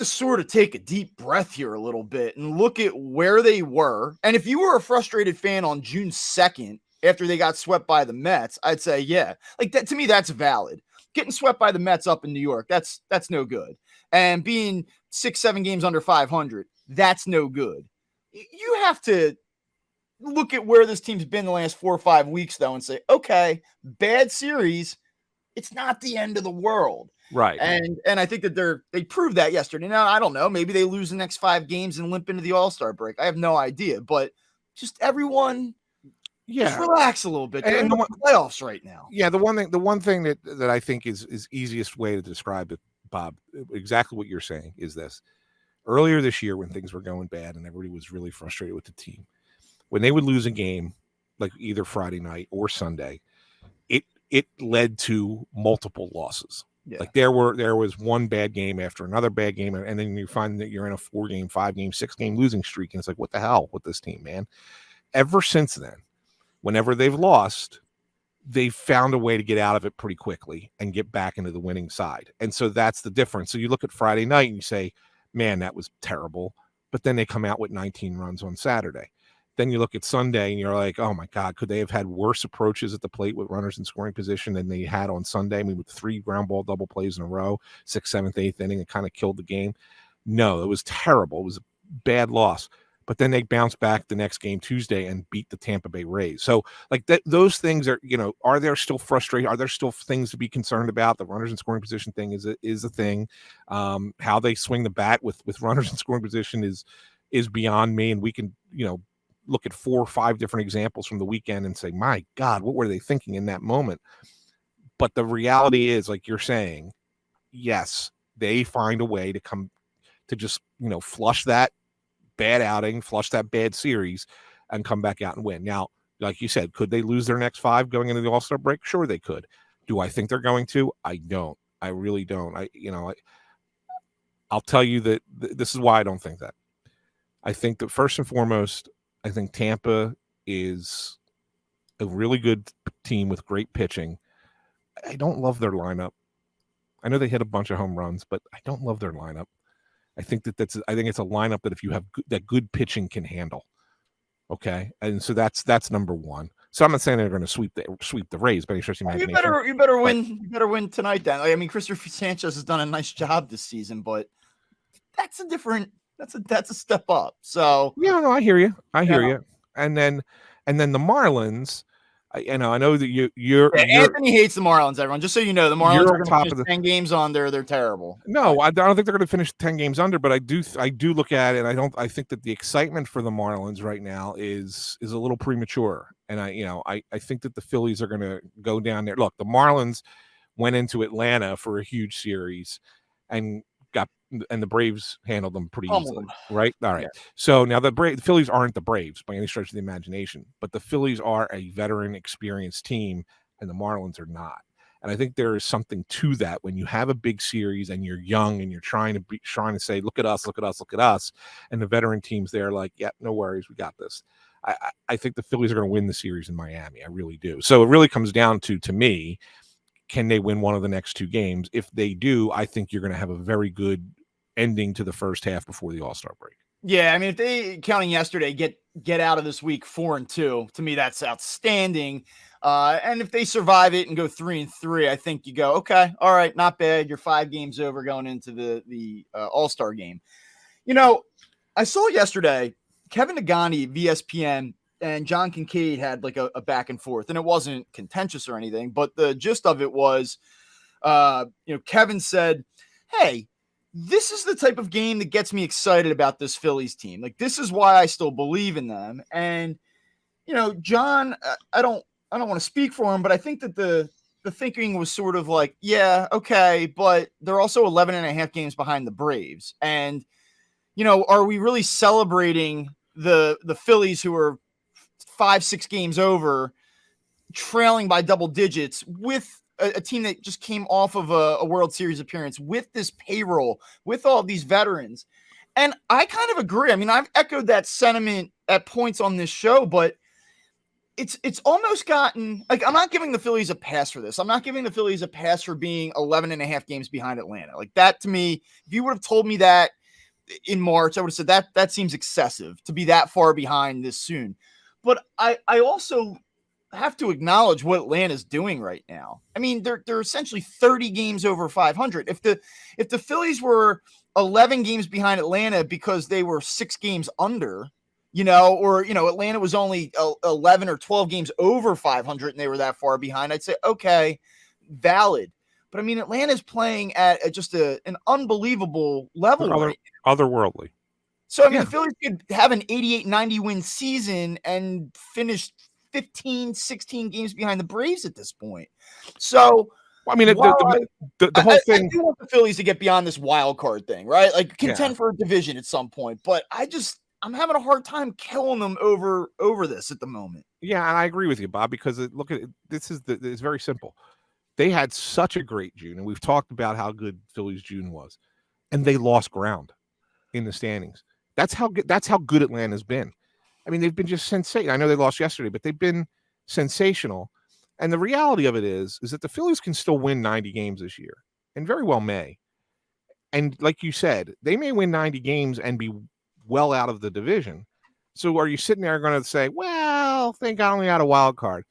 sort of take a deep breath here a little bit and look at where they were. And if you were a frustrated fan on June 2nd after they got swept by the Mets, I'd say, yeah, like that to me, that's valid. Getting swept by the Mets up in New York, that's no good. And being 6-7 games under 500, that's no good. You have to look at where this team's been the last 4 or 5 weeks, though, and say, okay, bad series. It's not the end of the world. Right. And I think that they proved that yesterday. Now, I don't know. Maybe they lose the next 5 games and limp into the All-Star break. I have no idea. But just everyone just relax a little bit. They're in the playoffs right now. Yeah, the one thing that I think is easiest way to describe it, Bob, exactly what you're saying is this. Earlier this year when things were going bad and everybody was really frustrated with the team, when they would lose a game, like either Friday night or Sunday, it led to multiple losses. Yeah. Like there was one bad game after another bad game, and then you find that you're in a 4-game, 5-game, 6-game losing streak, and it's like, what the hell with this team, man? Ever since then, whenever they've lost, they've found a way to get out of it pretty quickly and get back into the winning side. And so that's the difference. So you look at Friday night and you say, man, that was terrible. But then they come out with 19 runs on Saturday. Then you look at Sunday and you're like, oh my God, could they have had worse approaches at the plate with runners in scoring position than they had on Sunday? I mean, with 3 ground ball double plays in a row, 6th, 7th, 8th inning, and kind of killed the game. No, it was terrible. It was a bad loss. But then they bounced back the next game Tuesday and beat the Tampa Bay Rays. So like those things are, are there still frustrating? Are there still things to be concerned about? The runners in scoring position thing is a thing. How they swing the bat with runners in scoring position is beyond me. And we can, look at 4 or 5 different examples from the weekend and say, my God, what were they thinking in that moment? But the reality is, like you're saying, yes, they find a way to come to just, flush that bad outing, flush that bad series, and come back out and win. Now, like you said, could they lose their next 5 going into the All-Star break? Sure, they could. Do I think they're going to? I don't. I really don't. I'll tell you that this is why I don't think that. I think that first and foremost, I think Tampa is a really good team with great pitching. I don't love their lineup. I know they hit a bunch of home runs, but I don't love their lineup. I think it's a lineup that if you have that good pitching can handle. Okay, and so that's number one. So I'm not saying they're going to sweep the Rays, but you better win tonight. Then I mean, Christopher Sanchez has done a nice job this season, but that's a step up. So yeah, no, I hear you. And then the Marlins. I know that you're Anthony hates the Marlins. Everyone, just so you know, the Marlins are going to finish 10 games under. They're terrible. No, I don't think they're going to finish 10 games under. But I do look at it. And I think that the excitement for the Marlins right now is a little premature. And I think that the Phillies are going to go down there. Look, the Marlins went into Atlanta for a huge series, and the Braves handled them pretty easily, right? All right. Yeah. So now the Phillies aren't the Braves by any stretch of the imagination, but the Phillies are a veteran, experienced team, and the Marlins are not. And I think there is something to that when you have a big series and you're young and you're trying to say, look at us, look at us, look at us. And the veteran teams there like, yeah, no worries, we got this. I think the Phillies are going to win the series in Miami. I really do. So it really comes down to me, can they win one of the next 2 games? If they do, I think you're going to have a very good ending to the first half before the All-Star break. Yeah, I mean, if they, counting yesterday, get out of this week 4-2, to me that's outstanding. And if they survive it and go 3-3, I think you go, okay, all right, not bad. You're 5 games over going into the All-Star game. You know, I saw yesterday Kevin Nagani, VSPN, and John Kincaid had like a back and forth, and it wasn't contentious or anything, but the gist of it was, Kevin said, hey, this is the type of game that gets me excited about this Phillies team. Like, this is why I still believe in them. And, John, I don't want to speak for him, but I think that the thinking was sort of like, yeah, okay, but they're also 11 and a half games behind the Braves. And, are we really celebrating the Phillies who are 5-6 games over, trailing by double digits with a team that just came off of a World Series appearance, with this payroll, with all these veterans? And I kind of agree. I mean, I've echoed that sentiment at points on this show, but it's almost gotten like, I'm not giving the Phillies a pass for this. I'm not giving the Phillies a pass for being 11 and a half games behind Atlanta. Like, that to me, if you would have told me that in March, I would have said that seems excessive to be that far behind this soon. But I also have to acknowledge what Atlanta's doing right now. I mean, they're essentially 30 games over 500. If the Phillies were 11 games behind Atlanta because they were 6 games under, Atlanta was only 11 or 12 games over 500 and they were that far behind, I'd say, okay, valid. But I mean, Atlanta's playing at just an unbelievable level. Otherworldly. So, I mean, the Phillies could have an 88-90 win season and finish 15, 16 games behind the Braves at this point. So, I mean, the whole thing. I do want the Phillies to get beyond this wild card thing, right? Like, contend for a division at some point. But I'm having a hard time killing them over this at the moment. Yeah, and I agree with you, Bob, because it's very simple. They had such a great June, and we've talked about how good Phillies June was, and they lost ground in the standings. That's how good Atlanta's been. I mean, they've been just sensational. I know they lost yesterday, but they've been sensational. And the reality of it is that the Phillies can still win 90 games this year, and very well may. And like you said, they may win 90 games and be well out of the division. So are you sitting there going to say, well, thank God only out a wild card?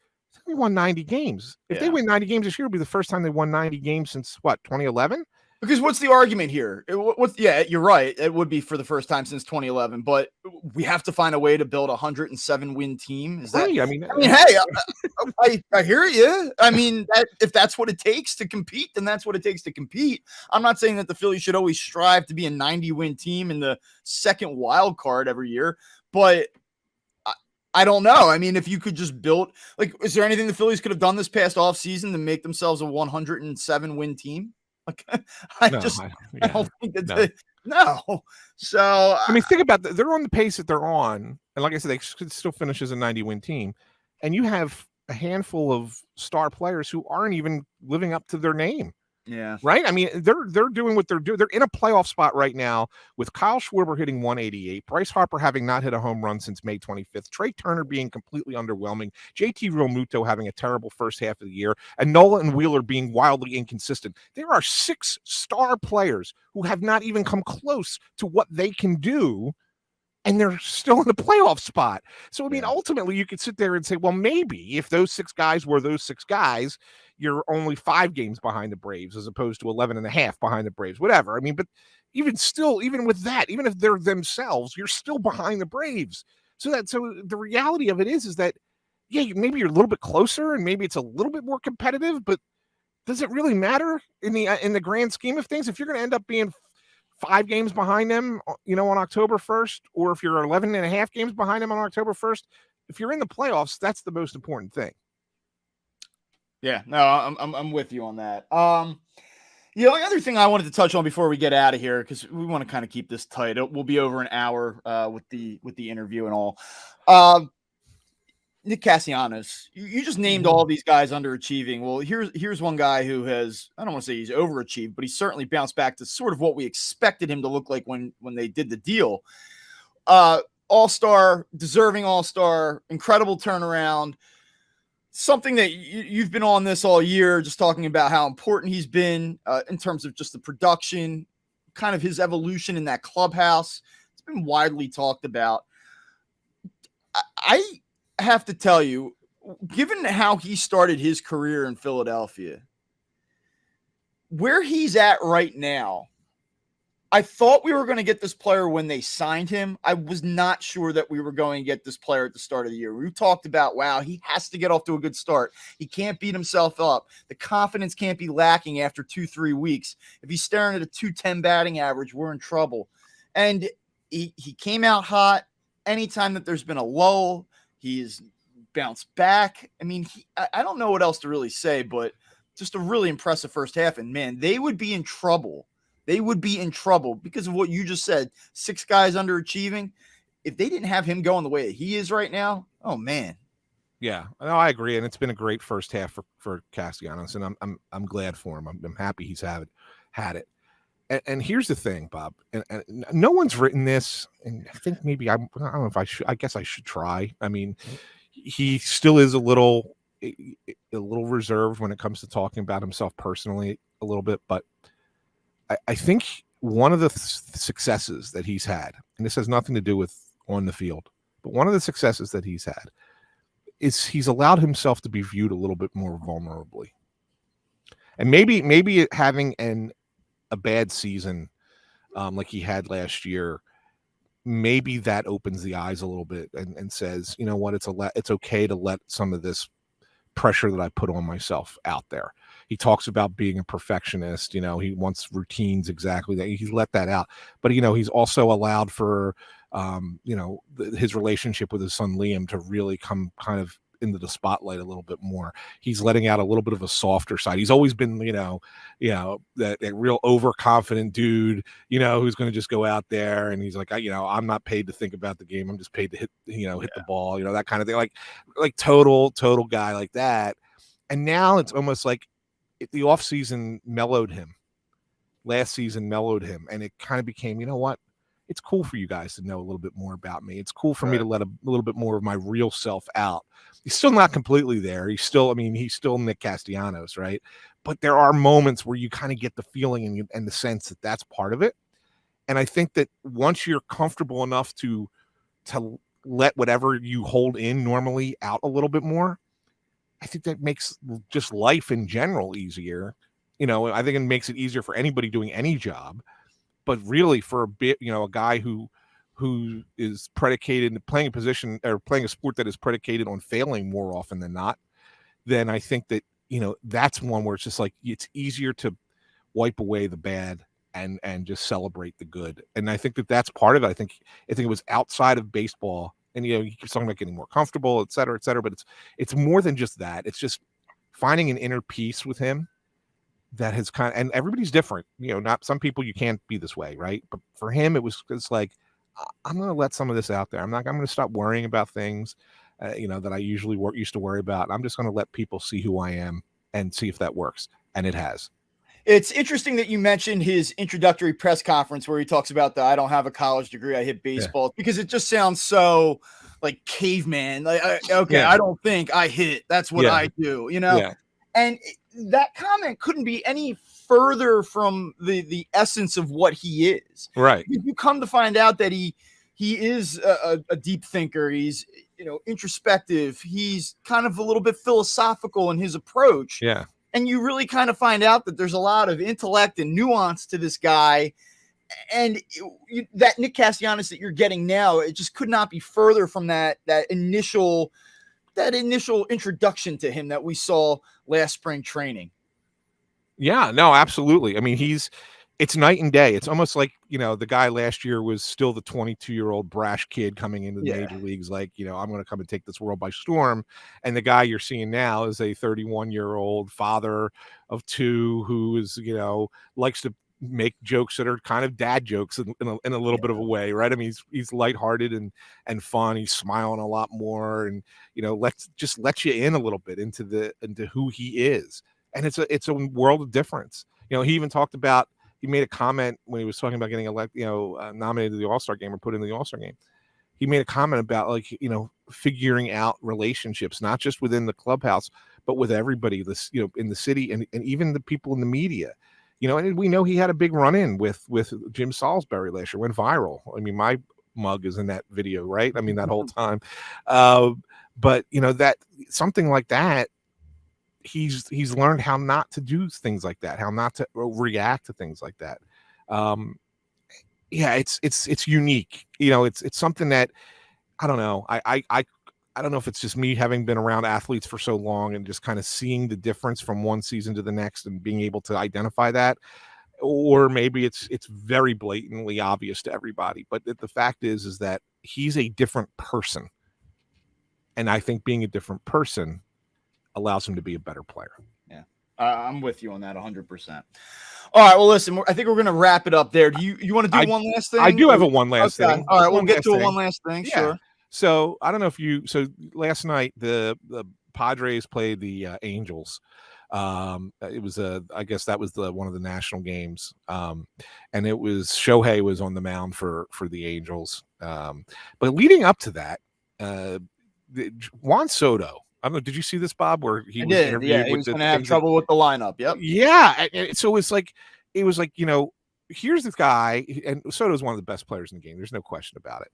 They won 90 games. If they win 90 games this year, it'll be the first time they won 90 games since, 2011? Because what's the argument here? You're right. It would be for the first time since 2011, but we have to find a way to build a 107-win team. Is that? Right. Hey, I hear you. I mean, if that's what it takes to compete, then that's what it takes to compete. I'm not saying that the Phillies should always strive to be a 90-win team in the second wild card every year, but I don't know. I mean, if you could just build, like, is there anything the Phillies could have done this past offseason to make themselves a 107-win team? Like, I don't think that. No. So, I mean, think about they're on the pace that they're on. And like I said, they could still finish as a 90-win team. And you have a handful of star players who aren't even living up to their name. Yeah. Right. I mean, they're doing what they're doing. They're in a playoff spot right now with Kyle Schwarber hitting 188, Bryce Harper having not hit a home run since May 25th, Trey Turner being completely underwhelming, JT Realmuto having a terrible first half of the year, and Nola and Wheeler being wildly inconsistent. There are 6 star players who have not even come close to what they can do, and they're still in the playoff spot. So, I mean, ultimately, you could sit there and say, well, maybe if those 6 guys were those 6 guys, you're only 5 games behind the Braves as opposed to 11 and a half behind the Braves, whatever. I mean, but even with that, even if they're themselves, you're still behind the Braves. So the reality of it is that, maybe you're a little bit closer and maybe it's a little bit more competitive, but does it really matter in the grand scheme of things? If you're going to end up being 5 games behind them, on October 1st, or if you're 11 and a half games behind them on October 1st, if you're in the playoffs, that's the most important thing. Yeah, no, I'm with you on that. The only other thing I wanted to touch on before we get out of here, because we want to kind of keep this tight. We'll be over an hour with the interview and all. Nick Castellanos, you just named all these guys underachieving. Well, here's one guy who has, I don't want to say he's overachieved, but he's certainly bounced back to sort of what we expected him to look like when they did the deal. All-star, deserving all-star, incredible turnaround. Something that you've been on this all year, just talking about how important he's been in terms of just the production, kind of his evolution in that clubhouse. It's been widely talked about. I have to tell you, given how he started his career in Philadelphia, where he's at right now, I thought we were going to get this player when they signed him. I was not sure that we were going to get this player at the start of the year. We talked about, wow, he has to get off to a good start. He can't beat himself up. The confidence can't be lacking after 2-3 weeks. If he's staring at a 210 batting average, we're in trouble. And he came out hot. Anytime that there's been a lull, he's bounced back. I mean, I don't know what else to really say, but just a really impressive first half. And, man, they would be in trouble. They would be in trouble because of what you just said. 6 guys underachieving. If they didn't have him going the way he is right now, oh, man. Yeah, no, I agree. And it's been a great first half for Castellanos, and I'm glad for him. I'm happy he's had it. And here's the thing, Bob, and no one's written this, and I think maybe I don't know if I should. I guess I should try. I mean, he still is a little reserved when it comes to talking about himself personally a little bit, but I think one of the successes that he's had, and this has nothing to do with on the field, but one of the successes that he's had is he's allowed himself to be viewed a little bit more vulnerably, and maybe having a bad season like he had last year, maybe that opens the eyes a little bit and says, you know what, it's okay to let some of this pressure that I put on myself out there. He talks about being a perfectionist, he wants routines exactly that. He's let that out, but he's also allowed for his relationship with his son Liam to really come kind of into the spotlight a little bit more. He's letting out a little bit of a softer side. He's always been, that real overconfident dude, who's going to just go out there and he's like, I'm not paid to think about the game. I'm just paid to hit the ball, that kind of thing. Like total guy like that. And now it's almost like the offseason mellowed him. Last season mellowed him. And it kind of became, you know what? It's cool for you guys to know a little bit more about me. It's cool for me to let a little bit more of my real self out. He's still not completely there. He's still Nick Castellanos, right? But there are moments where you kind of get the feeling and the sense that that's part of it. And I think that once you're comfortable enough to let whatever you hold in normally out a little bit more, I think that makes just life in general easier. I think it makes it easier for anybody doing any job. But really, for a bit, a guy who is predicated playing a position or playing a sport that is predicated on failing more often than not, then I think that that's one where it's just like it's easier to wipe away the bad and just celebrate the good. And I think that that's part of it. I think it was outside of baseball, and he keeps talking about getting more comfortable, et cetera, et cetera. But it's more than just that. It's just finding an inner peace with him. That has and everybody's different, not some people you can't be this way, right? But for him, it's like, I'm going to let some of this out there. I'm going to stop worrying about things, that I usually used to worry about. I'm just going to let people see who I am and see if that works. And it has. It's interesting that you mentioned his introductory press conference where he talks about I don't have a college degree. I hit baseball because it just sounds so like caveman. Like, I don't think I hit. That's what I do, Yeah. And that comment couldn't be any further from the essence of what he is. Right. You come to find out that he is a deep thinker. He's, introspective. He's kind of a little bit philosophical in his approach. Yeah. And you really kind of find out that there's a lot of intellect and nuance to this guy. And that Nick Castellanos that you're getting now, it just could not be further from that initial introduction to him that we saw last spring training. Yeah, no, absolutely. I mean, it's night and day. It's almost like, the guy last year was still the 22-year-old brash kid coming into the major leagues. Like, I'm going to come and take this world by storm. And the guy you're seeing now is a 31-year-old father of 2 who is, likes to make jokes that are kind of dad jokes in a little bit of a way, right? I mean, he's lighthearted and fun. He's smiling a lot more, and let you in a little bit into who he is. And it's a world of difference. He even talked about, he made a comment when he was talking about getting nominated to the All-Star game or put in the All-Star game. He made a comment about figuring out relationships, not just within the clubhouse, but with everybody in the city and even the people in the media. And we know he had a big run-in with Jim Salisbury last year, went viral. I mean, my mug is in that video, right? I mean, that whole time. But that something like that, he's learned how not to do things like that, how not to react to things like that. It's unique. It's something that I don't know. I don't know if it's just me having been around athletes for so long and just kind of seeing the difference from one season to the next and being able to identify that, or maybe it's very blatantly obvious to everybody. But the fact is that he's a different person, and I think being a different person allows him to be a better player. Yeah, I'm with you on that 100%. All right, well, listen, I think we're going to wrap it up there. Do you want to do one last thing? I do have a one last thing. All right, we'll get to one last thing. Yeah. Sure. So I don't know if so last night the Padres played the Angels. It was I guess that was one of the national games. And it was Shohei was on the mound for the Angels. But leading up to that, Juan Soto, I don't know, did you see this, Bob, where he was interviewed? Yeah, he was going to have trouble with the lineup. Yep. Yeah. So it was like, here's this guy, and Soto's one of the best players in the game. There's no question about it.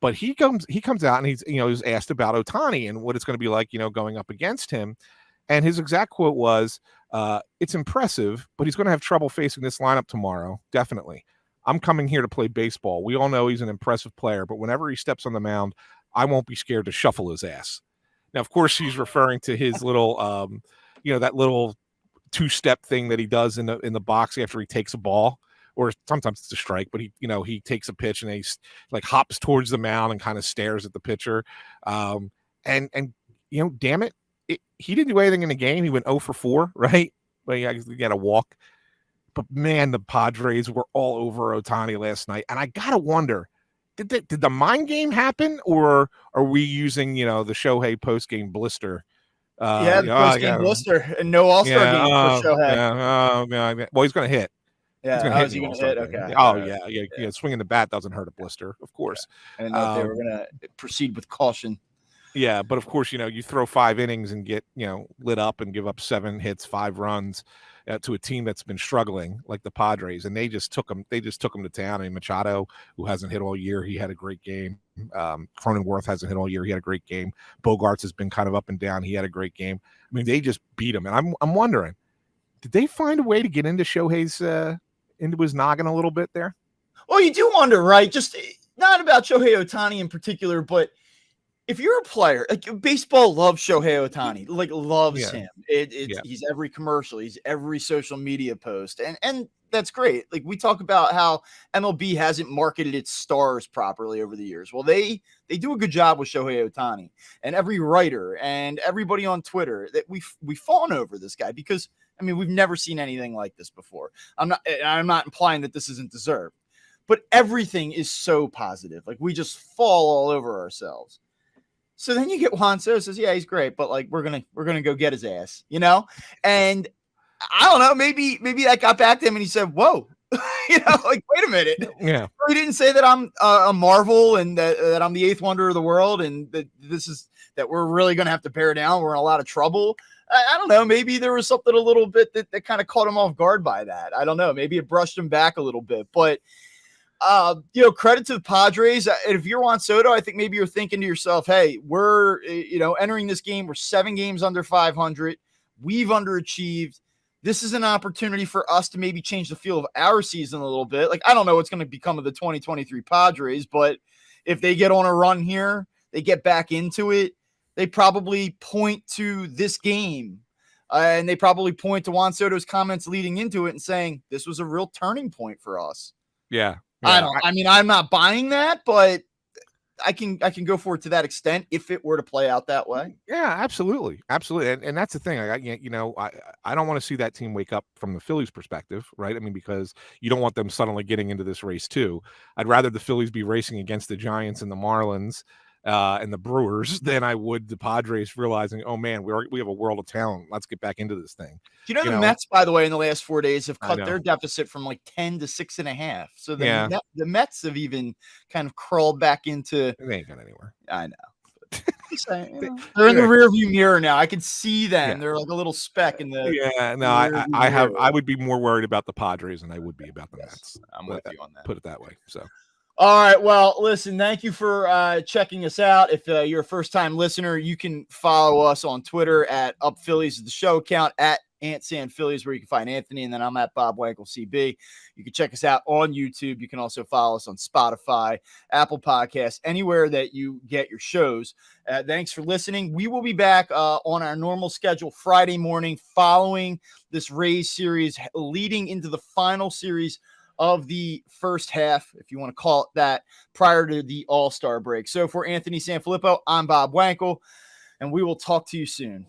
But he comes out and he's asked about Ohtani and what it's going to be like, going up against him. And his exact quote was, it's impressive, but he's going to have trouble facing this lineup tomorrow. Definitely. I'm coming here to play baseball. We all know he's an impressive player, but whenever he steps on the mound, I won't be scared to shuffle his ass. Now, of course, he's referring to his little, that little two-step thing that he does in the box after he takes a ball, or sometimes it's a strike, but he takes a pitch and he hops towards the mound and kind of stares at the pitcher. Damn it, he didn't do anything in the game. He went 0 for 4, right? But he got a walk. But man, the Padres were all over Ohtani last night, and I gotta wonder, did the mind game happen, or are we using the Shohei post game blister? The post game blister and no All-Star game for Shohei. Well, he's going to hit. Yeah, he's going to hit. Okay. Oh yeah. Swinging the bat doesn't hurt a blister, of course. Yeah. And they were going to proceed with caution. Yeah, but of course, you throw 5 innings and get lit up and give up 7 hits, 5 runs to a team that's been struggling like the Padres, and they just took them to town. I mean, Machado, who hasn't hit all year, he had a great game. Cronenworth hasn't hit all year, he had a great game. Bogarts has been kind of up and down, he had a great game. I mean, they just beat him, and I'm wondering, did they find a way to get into Shohei's into his noggin a little bit there? Well, you do wonder, right? Just not about Shohei Ohtani in particular, but if you're a player, baseball loves Shohei Ohtani, loves him. He's every commercial, he's every social media post, and that's great. Like, we talk about how MLB hasn't marketed its stars properly over the years. Well, they do a good job with Shohei Ohtani, and every writer and everybody on Twitter that we fawn over this guy because, I mean, we've never seen anything like this before. I'm not implying that this isn't deserved, but everything is so positive. Like, we just fall all over ourselves. So then you get Juan Soto says, yeah, he's great, but we're gonna go get his ass, And I don't know, maybe that got back to him and he said, whoa, wait a minute. Yeah. He didn't say that I'm a marvel and that I'm the 8th wonder of the world and that we're really gonna have to bear down. We're in a lot of trouble. I don't know. Maybe there was something a little bit that kind of caught him off guard by that. I don't know. Maybe it brushed him back a little bit, but credit to the Padres. If you're Juan Soto, I think maybe you're thinking to yourself, hey, we're, entering this game. We're 7 games under 500. We've underachieved. This is an opportunity for us to maybe change the feel of our season a little bit. I don't know what's going to become of the 2023 Padres, but if they get on a run here, they get back into it, they probably point to this game. And they probably point to Juan Soto's comments leading into it and saying, this was a real turning point for us. Yeah. I'm not buying that, but I can go for it to that extent if it were to play out that way. Yeah, absolutely, and that's the thing. I don't want to see that team wake up from the Phillies' perspective, right? I mean, because you don't want them suddenly getting into this race too. I'd rather the Phillies be racing against the Giants and the Marlins and the Brewers than I would the Padres realizing, oh man, we have a world of talent. Let's get back into this thing. Do you know the Mets, by the way, in the last 4 days have cut know. their deficit from like 10 to 6.5. So Yeah. the Mets have even kind of crawled back into. They ain't going anywhere. I know. They're in the rearview mirror now. I can see them. Yeah. They're like a little speck in the. Yeah, no, I would be more worried about the Padres than I would be about the Mets. I'm with you on that. Put it that way. So. All right. Well, listen, thank you for checking us out. If you're a first-time listener, you can follow us on Twitter at UpPhillies, the show account, at AntSandPhillies, where you can find Anthony, and then I'm at Bob Wankel CB. You can check us out on YouTube. You can also follow us on Spotify, Apple Podcasts, anywhere that you get your shows. Thanks for listening. We will be back on our normal schedule Friday morning following this Rays series, leading into the final series of the first half, if you want to call it that, prior to the All-Star break. So for Anthony Sanfilippo, I'm Bob Wankel, and we will talk to you soon.